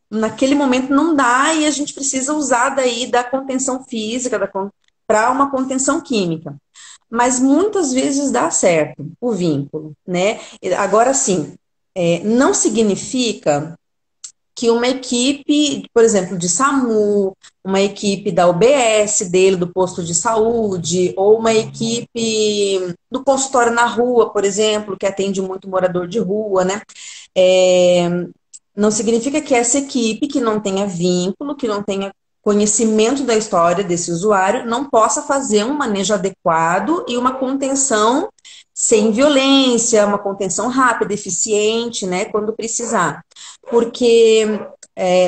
naquele momento não dá e a gente precisa usar daí da contenção física para uma contenção química. Mas muitas vezes dá certo o vínculo, né? Agora sim, não significa que uma equipe, por exemplo, de SAMU, uma equipe da UBS dele, do posto de saúde, ou uma equipe do consultório na rua, por exemplo, que atende muito morador de rua, né? Não significa que essa equipe que não tenha vínculo, que não tenha conhecimento da história desse usuário, não possa fazer um manejo adequado e uma contenção sem violência, uma contenção rápida, eficiente, né, quando precisar. Porque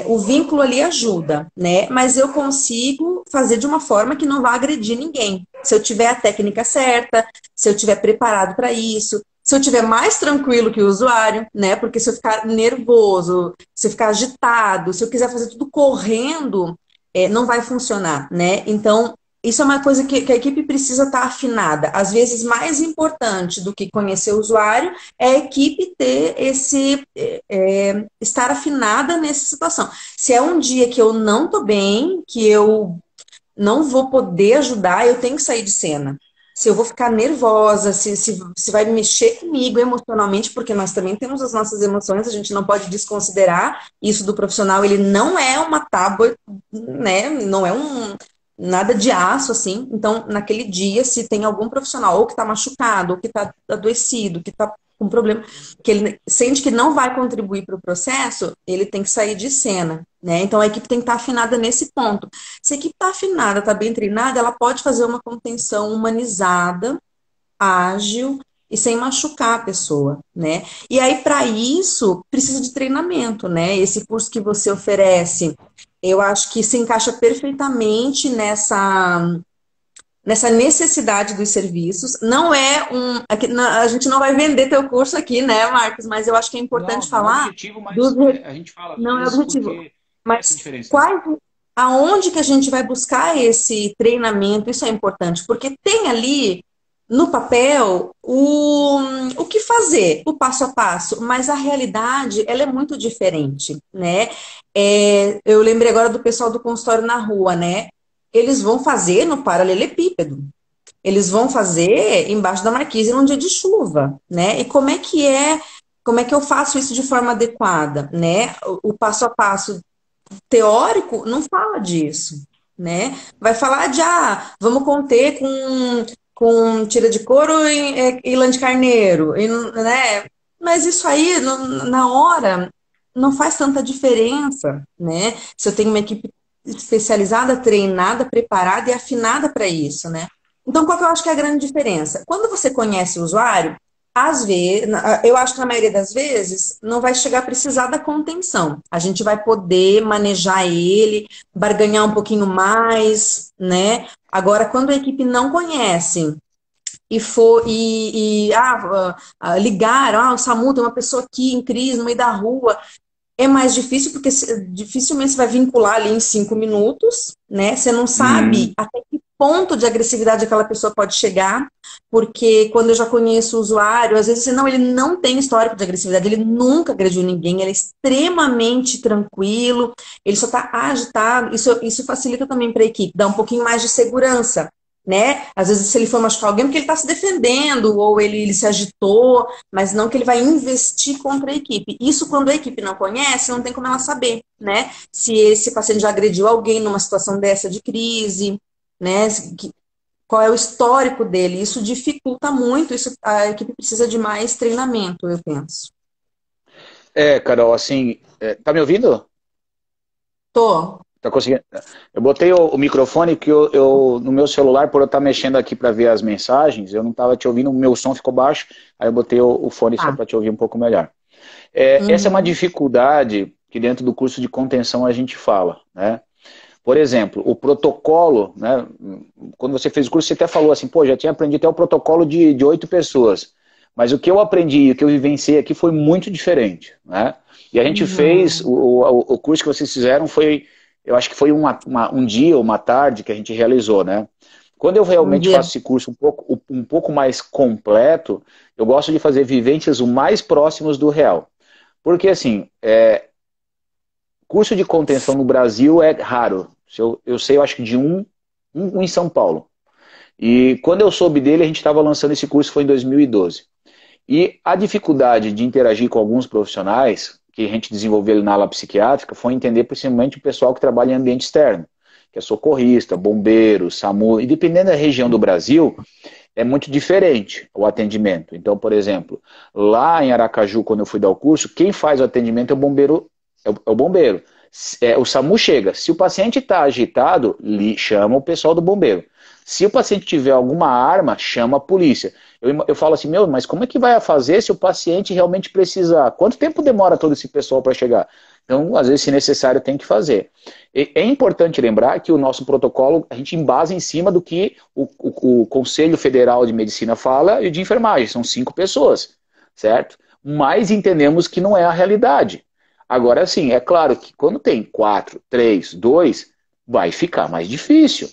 o vínculo ali ajuda, né, mas eu consigo fazer de uma forma que não vá agredir ninguém. Se eu tiver a técnica certa, se eu tiver preparado para isso, se eu tiver mais tranquilo que o usuário, né? Porque se eu ficar nervoso, se eu ficar agitado, se eu quiser fazer tudo correndo, não vai funcionar, né? Então, isso é uma coisa que a equipe precisa estar afinada. Às vezes, mais importante do que conhecer o usuário é a equipe ter estar afinada nessa situação. Se é um dia que eu não estou bem, que eu não vou poder ajudar, eu tenho que sair de cena. Se eu vou ficar nervosa, se vai mexer comigo emocionalmente, porque nós também temos as nossas emoções, a gente não pode desconsiderar isso do profissional, ele não é uma tábua, né? Não é nada de aço, assim. Então, naquele dia, se tem algum profissional ou que está machucado, ou que está adoecido, que está com problema, que ele sente que não vai contribuir para o processo, ele tem que sair de cena, né? Então a equipe tem que estar afinada nesse ponto. Se a equipe está afinada, está bem treinada, ela pode fazer uma contenção humanizada, ágil e sem machucar a pessoa, né? E aí, para isso, precisa de treinamento, né? Esse curso que você oferece, eu acho que se encaixa perfeitamente nessa necessidade dos serviços. Não é a gente não vai vender teu curso aqui, né, Marcos? Mas eu acho que é importante Não, não é falar objetivo, dos, mas a gente fala às não é vezes objetivo. porque essa Mas diferença, né? aonde que a gente vai buscar esse treinamento? Isso é importante, porque tem ali no papel o que fazer, o passo a passo, mas a realidade ela é muito diferente, né? Eu lembrei agora do pessoal do consultório na rua, né? Eles vão fazer no paralelepípedo. Eles vão fazer embaixo da marquise num dia de chuva, né? E como é que eu faço isso de forma adequada, né? O passo a passo teórico não fala disso, né? Vai falar de, vamos conter com tira de couro e lã de carneiro, né? Mas isso aí, na hora, não faz tanta diferença, né? Se eu tenho uma equipe especializada, treinada, preparada e afinada para isso, né? Então, qual que eu acho que é a grande diferença? Quando você conhece o usuário, às vezes, eu acho que na maioria das vezes não vai chegar a precisar da contenção. A gente vai poder manejar ele, barganhar um pouquinho mais, né? Agora, quando a equipe não conhece ligaram, o SAMU tem uma pessoa aqui em crise no meio da rua, é mais difícil porque dificilmente você vai vincular ali em 5 minutos, né? Você não sabe Uhum. até que ponto de agressividade aquela pessoa pode chegar, porque quando eu já conheço o usuário, às vezes não, ele não tem histórico de agressividade, ele nunca agrediu ninguém, ele é extremamente tranquilo, ele só está agitado. Isso facilita também para a equipe, dá um pouquinho mais de segurança, né? Às vezes, se ele for machucar alguém, porque ele está se defendendo, ou ele se agitou, mas não que ele vai investir contra a equipe. Isso, quando a equipe não conhece, não tem como ela saber, né? Se esse paciente já agrediu alguém numa situação dessa de crise, né? Qual é o histórico dele? Isso dificulta muito, isso a equipe precisa de mais treinamento, eu penso. Carol, assim, tá me ouvindo? Tô. Tá conseguindo? Eu botei o microfone que no meu celular, por eu estar mexendo aqui para ver as mensagens, eu não estava te ouvindo, o meu som ficou baixo, aí eu botei o fone só Tá. para te ouvir um pouco melhor. Essa é uma Uhum. dificuldade que dentro do curso de contenção a gente fala, né? Por exemplo, o protocolo, né? Quando você fez o curso, você até falou assim, pô, já tinha aprendido até o protocolo de 8 pessoas. Mas o que eu aprendi e o que eu vivenciei aqui foi muito diferente, né? E a gente fez, Uhum. o curso que vocês fizeram foi, eu acho que foi um dia ou uma tarde que a gente realizou, né? Quando eu Um realmente faço dia. esse curso um pouco mais completo, eu gosto de fazer vivências o mais próximos do real. Porque, assim, curso de contenção no Brasil é raro. Eu sei, eu acho que de um em São Paulo. E quando eu soube dele, a gente estava lançando esse curso, foi em 2012. E a dificuldade de interagir com alguns profissionais, que a gente desenvolveu ali na ala psiquiátrica, foi entender principalmente o pessoal que trabalha em ambiente externo, que é socorrista, bombeiro, SAMU, e dependendo da região do Brasil, é muito diferente o atendimento. Então, por exemplo, lá em Aracaju, quando eu fui dar o curso, quem faz o atendimento é o bombeiro. É o bombeiro. O SAMU chega. Se o paciente está agitado, chama o pessoal do bombeiro. Se o paciente tiver alguma arma, chama a polícia. Eu falo assim, mas como é que vai fazer se o paciente realmente precisar? Quanto tempo demora todo esse pessoal para chegar? Então, às vezes, se necessário, tem que fazer. É importante lembrar que o nosso protocolo, a gente embasa em cima do que o Conselho Federal de Medicina fala e de enfermagem. São 5 pessoas, certo? Mas entendemos que não é a realidade. Agora, sim, é claro que quando tem 4, 3, 2, vai ficar mais difícil.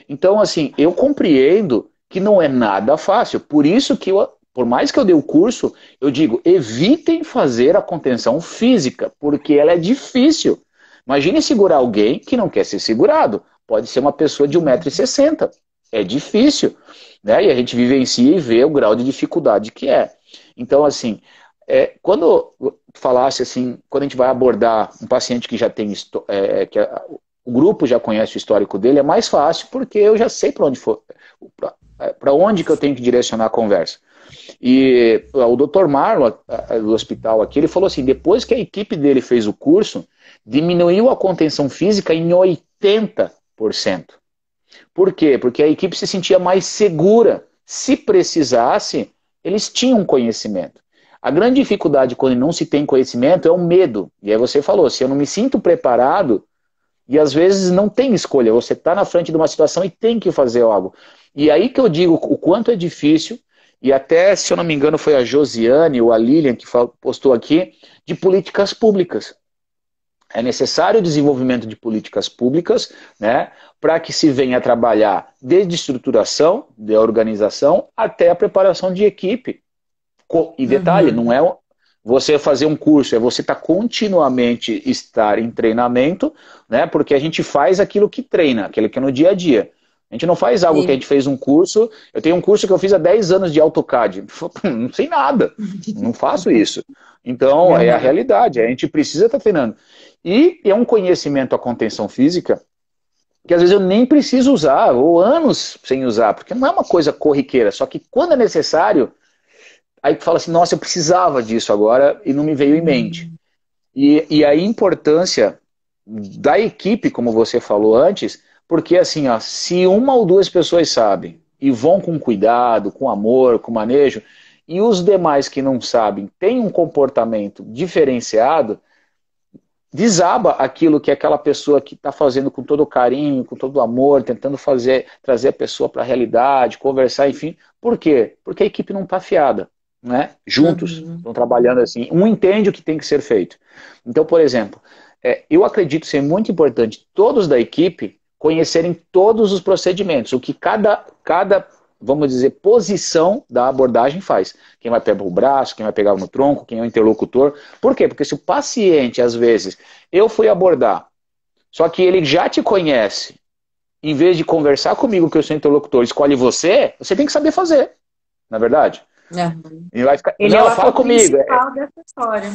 Então, assim, eu compreendo que não é nada fácil. Por isso que por mais que eu dê o curso, eu digo, evitem fazer a contenção física, porque ela é difícil. Imagine segurar alguém que não quer ser segurado. Pode ser uma pessoa de 1,60 m. É difícil, né? E a gente vivencia e vê o grau de dificuldade que é. Então, assim, quando falasse assim, quando a gente vai abordar um paciente que já tem, o grupo já conhece o histórico dele, é mais fácil porque eu já sei para onde que eu tenho que direcionar a conversa. E o Dr. Marlon, do hospital aqui, ele falou assim, depois que a equipe dele fez o curso, diminuiu a contenção física em 80%. Por quê? Porque a equipe se sentia mais segura. Se precisasse, eles tinham conhecimento. A grande dificuldade quando não se tem conhecimento é o medo. E aí você falou, se eu não me sinto preparado, e às vezes não tem escolha, você está na frente de uma situação e tem que fazer algo. E aí que eu digo o quanto é difícil, e até, se eu não me engano, foi a Josiane ou a Lilian que postou aqui, de políticas públicas. É necessário o desenvolvimento de políticas públicas, né, para que se venha a trabalhar desde estruturação, de organização, até a preparação de equipe. E detalhe, não é você fazer um curso, é você estar continuamente estar em treinamento, né, porque a gente faz aquilo que treina, aquilo que é no dia a dia. A gente não faz algo que a gente fez um curso. Eu tenho um curso que eu fiz há 10 anos de AutoCAD. Não sei nada, não faço isso. Então, é a realidade, a gente precisa estar treinando. E é um conhecimento, a contenção física, que às vezes eu nem preciso usar, ou anos sem usar, porque não é uma coisa corriqueira, só que quando é necessário, aí tu fala assim, nossa, eu precisava disso agora e não me veio em mente. E a importância da equipe, como você falou antes, porque assim, ó, se uma ou duas pessoas sabem e vão com cuidado, com amor, com manejo, e os demais que não sabem têm um comportamento diferenciado, desaba aquilo que aquela pessoa que está fazendo com todo o carinho, com todo o amor, tentando trazer a pessoa para a realidade, conversar, enfim. Por quê? Porque a equipe não está afiada, né? Juntos, estão trabalhando assim. Um entende o que tem que ser feito. Então, por exemplo, eu acredito ser muito importante todos da equipe conhecerem todos os procedimentos, o que cada vamos dizer, posição da abordagem faz. Quem vai pegar o braço, quem vai pegar no tronco, quem é o interlocutor. Por quê? Porque se o paciente, às vezes, eu fui abordar, só que ele já te conhece, em vez de conversar comigo, que eu sou interlocutor, escolhe você, você tem que saber fazer, não é verdade? Ele vai ficar, ele não, é o fala ator comigo. principal dessa história.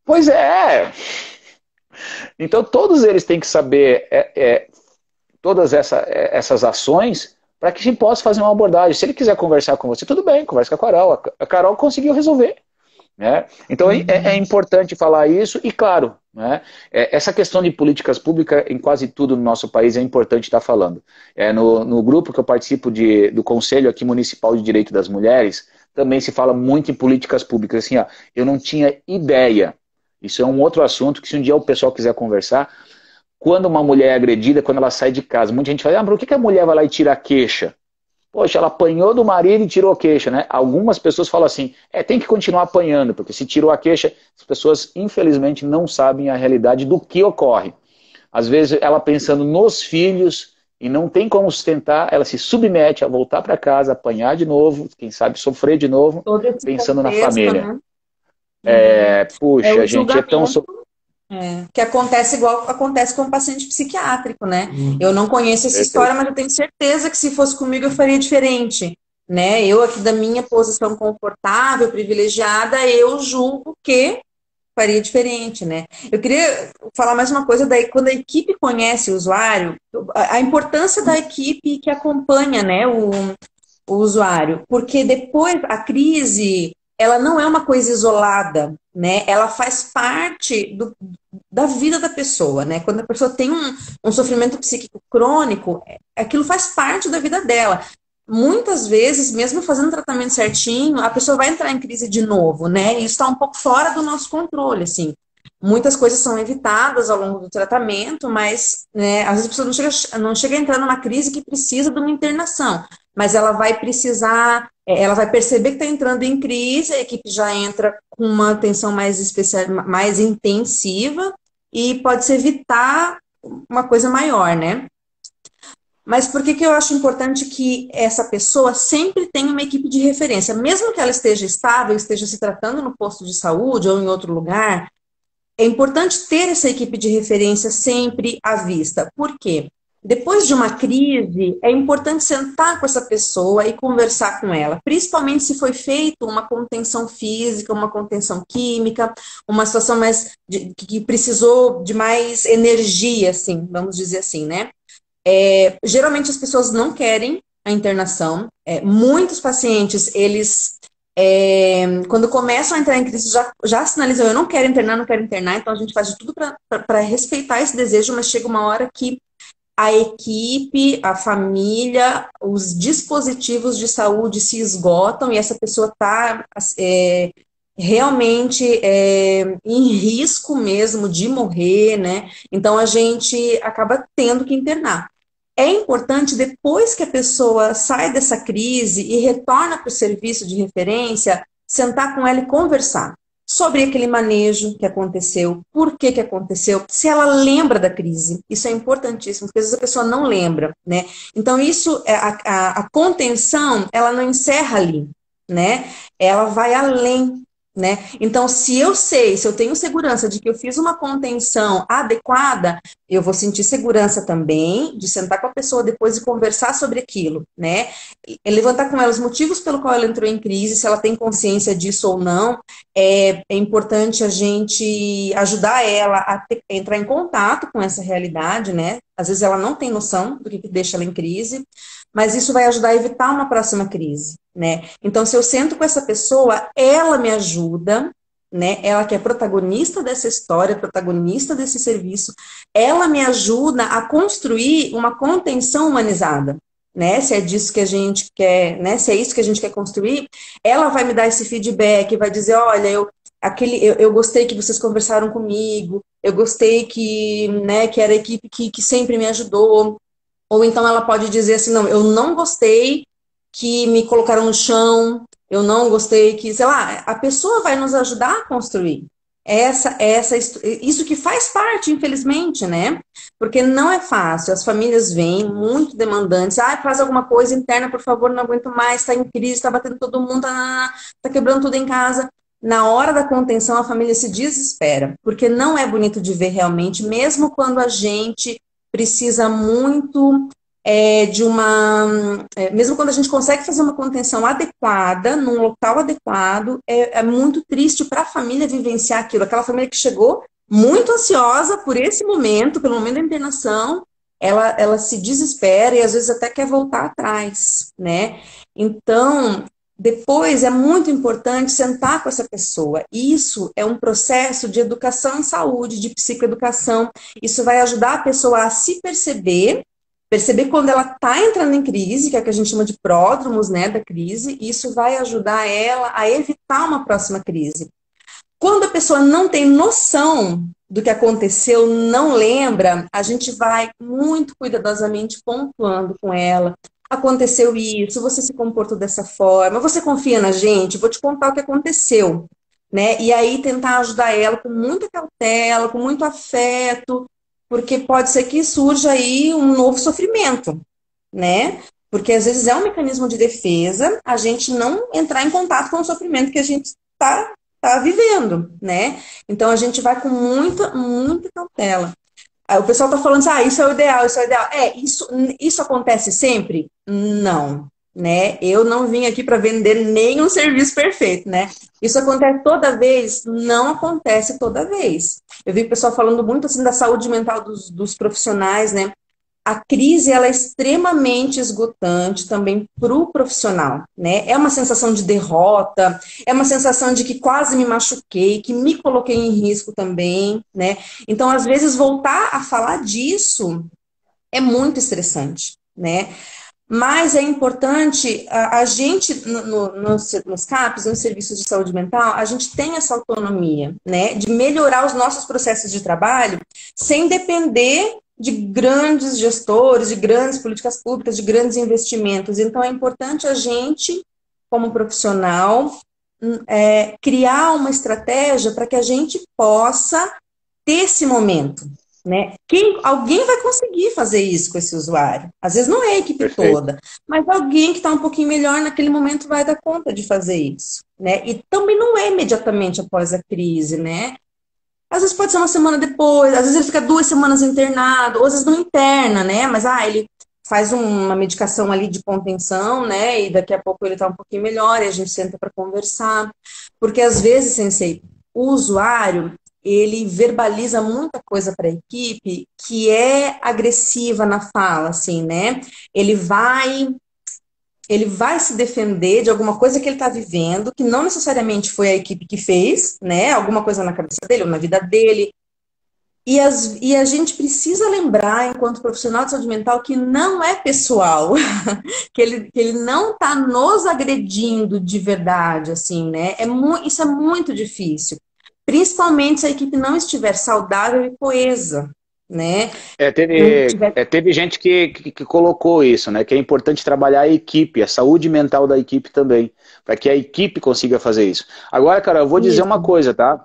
Pois é. Então, todos eles têm que saber todas essas ações para que a gente possa fazer uma abordagem. Se ele quiser conversar com você, tudo bem, conversa com a Carol. A Carol conseguiu resolver. Né? Então é importante falar isso e, claro, né, essa questão de políticas públicas em quase tudo no nosso país é importante estar falando. No grupo que eu participo do Conselho aqui Municipal de Direito das Mulheres, também se fala muito em políticas públicas. Assim, ó, eu não tinha ideia. Isso é um outro assunto que, se um dia o pessoal quiser conversar, quando uma mulher é agredida, quando ela sai de casa, muita gente fala, mas por que a mulher vai lá e tira a queixa? Poxa, ela apanhou do marido e tirou a queixa, né? Algumas pessoas falam assim, tem que continuar apanhando, porque se tirou a queixa, as pessoas, infelizmente, não sabem a realidade do que ocorre. Às vezes, ela pensando nos filhos e não tem como sustentar, ela se submete a voltar para casa, apanhar de novo, quem sabe sofrer de novo, pensando na família. Né? Puxa, a gente é tão... que acontece igual acontece com o paciente psiquiátrico, né? Eu não conheço essa história, mas eu tenho certeza que se fosse comigo eu faria diferente, né? Eu aqui da minha posição confortável, privilegiada, eu julgo que faria diferente, né? Eu queria falar mais uma coisa, daí quando a equipe conhece o usuário, a importância da equipe que acompanha, né, o usuário, porque depois a crise, ela não é uma coisa isolada, né? Ela faz parte da vida da pessoa, né? Quando a pessoa tem um sofrimento psíquico crônico, aquilo faz parte da vida dela. Muitas vezes, mesmo fazendo o tratamento certinho, a pessoa vai entrar em crise de novo, né? E isso está um pouco fora do nosso controle, assim. Muitas coisas são evitadas ao longo do tratamento, mas, né, às vezes a pessoa não chega a entrar numa crise que precisa de uma internação, mas ela vai precisar, ela vai perceber que está entrando em crise, a equipe já entra com uma atenção mais especial, mais intensiva, e pode-se evitar uma coisa maior, né? Mas por que eu acho importante que essa pessoa sempre tenha uma equipe de referência? Mesmo que ela esteja estável, esteja se tratando no posto de saúde ou em outro lugar, é importante ter essa equipe de referência sempre à vista. Por quê? Depois de uma crise, é importante sentar com essa pessoa e conversar com ela, principalmente se foi feita uma contenção física, uma contenção química, uma situação mais que precisou de mais energia, assim, vamos dizer assim, né? Geralmente as pessoas não querem a internação. Muitos pacientes, eles, quando começam a entrar em crise, já sinalizam, eu não quero internar, então a gente faz de tudo para respeitar esse desejo, mas chega uma hora que a equipe, a família, os dispositivos de saúde se esgotam e essa pessoa está realmente em risco mesmo de morrer, né? Então a gente acaba tendo que internar. É importante, depois que a pessoa sai dessa crise e retorna para o serviço de referência, sentar com ela e conversar. sobre aquele manejo que aconteceu, por que que aconteceu, se ela lembra da crise. Isso é importantíssimo, porque às vezes a pessoa não lembra, né? Então, isso, a contenção, ela não encerra ali, né? Ela vai além, né? Então, se eu tenho segurança de que eu fiz uma contenção adequada, eu vou sentir segurança também de sentar com a pessoa depois e conversar sobre aquilo, né? E levantar com ela os motivos pelo qual ela entrou em crise, se ela tem consciência disso ou não. É importante a gente ajudar ela a entrar em contato com essa realidade, né? Às vezes ela não tem noção do que deixa ela em crise, mas isso vai ajudar a evitar uma próxima crise, né? Então, se eu sento com essa pessoa, ela me ajuda, né? Ela que é protagonista dessa história, protagonista desse serviço, ela me ajuda a construir uma contenção humanizada, né? Se é disso que a gente quer, né? Se é isso que a gente quer construir, ela vai me dar esse feedback, vai dizer, olha, eu gostei que vocês conversaram comigo, eu gostei que, né, que era a equipe que sempre me ajudou. Ou então ela pode dizer assim, não, eu não gostei que me colocaram no chão, eu não gostei que, sei lá, a pessoa vai nos ajudar a construir. Isso que faz parte, infelizmente, né? Porque não é fácil. As famílias vêm muito demandantes. Faz alguma coisa interna, por favor, não aguento mais, está em crise, está batendo todo mundo, tá quebrando tudo em casa. Na hora da contenção, a família se desespera, porque não é bonito de ver realmente, mesmo quando a gente precisa muito mesmo quando a gente consegue fazer uma contenção adequada, num local adequado, é muito triste para a família vivenciar aquilo. Aquela família que chegou muito ansiosa por esse momento, pelo momento da internação, ela se desespera e às vezes até quer voltar atrás, né? Então, depois é muito importante sentar com essa pessoa. Isso é um processo de educação em saúde, de psicoeducação. Isso vai ajudar a pessoa a se perceber quando ela está entrando em crise, que é o que a gente chama de pródromos, né, da crise, e isso vai ajudar ela a evitar uma próxima crise. Quando a pessoa não tem noção do que aconteceu, não lembra, a gente vai muito cuidadosamente pontuando com ela. Aconteceu isso, você se comportou dessa forma, você confia na gente? Vou te contar o que aconteceu, né? E aí tentar ajudar ela com muita cautela, com muito afeto, porque pode ser que surja aí um novo sofrimento, né? Porque às vezes é um mecanismo de defesa a gente não entrar em contato com o sofrimento que a gente está vivendo, né? Então a gente vai com muita cautela. O pessoal está falando assim, isso é o ideal, isso é o ideal. Isso acontece sempre? Não, né? Eu não vim aqui para vender nenhum serviço perfeito, né? Isso acontece toda vez? Não acontece toda vez. Eu vi o pessoal falando muito assim da saúde mental dos profissionais, né? A crise, ela é extremamente esgotante também para o profissional, né? É uma sensação de derrota, é uma sensação de que quase me machuquei, que me coloquei em risco também, né? Então, às vezes, voltar a falar disso é muito estressante, né? Mas é importante, a gente, nos CAPs, nos serviços de saúde mental, a gente tem essa autonomia, né? De melhorar os nossos processos de trabalho sem depender de grandes gestores, de grandes políticas públicas, de grandes investimentos. Então, é importante a gente, como profissional, criar uma estratégia para que a gente possa ter esse momento, né? Alguém vai conseguir fazer isso com esse usuário. Às vezes não é a equipe Perfeito. toda, mas alguém que está um pouquinho melhor naquele momento vai dar conta de fazer isso, né? E também não é imediatamente após a crise, né? Às vezes pode ser uma semana depois, às vezes ele fica 2 semanas internado, ou às vezes não interna, né? Mas ele faz uma medicação ali de contenção, né? E daqui a pouco ele está um pouquinho melhor e a gente senta para conversar. Porque às vezes, Sensei, o usuário, ele verbaliza muita coisa para a equipe que é agressiva na fala, assim, né? Ele vai se defender de alguma coisa que ele está vivendo, que não necessariamente foi a equipe que fez, né? Alguma coisa na cabeça dele ou na vida dele. E a gente precisa lembrar, enquanto profissional de saúde mental, que não é pessoal, que ele não está nos agredindo de verdade, assim, né? Isso é muito difícil. Principalmente se a equipe não estiver saudável e coesa, né? Teve gente que colocou isso, né? Que é importante trabalhar a equipe, a saúde mental da equipe também, para que a equipe consiga fazer isso. Agora, cara, eu vou dizer uma coisa, tá?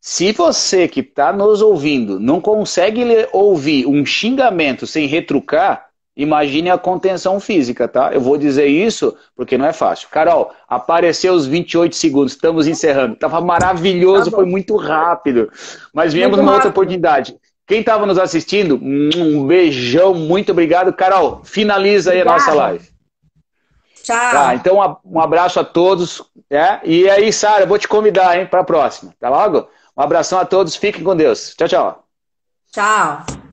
Se você que está nos ouvindo não consegue ouvir um xingamento sem retrucar, imagine a contenção física, tá? Eu vou dizer isso porque não é fácil. Carol, apareceu os 28 segundos, estamos encerrando. Tava maravilhoso, foi muito rápido. Mas viemos numa outra oportunidade. Quem estava nos assistindo, um beijão, muito obrigado. Carol, finaliza aí a nossa live. Tchau. Tá, então um abraço a todos. E aí, Sara, eu vou te convidar, hein, para a próxima. Tá logo? Um abração a todos, fiquem com Deus. Tchau, tchau. Tchau.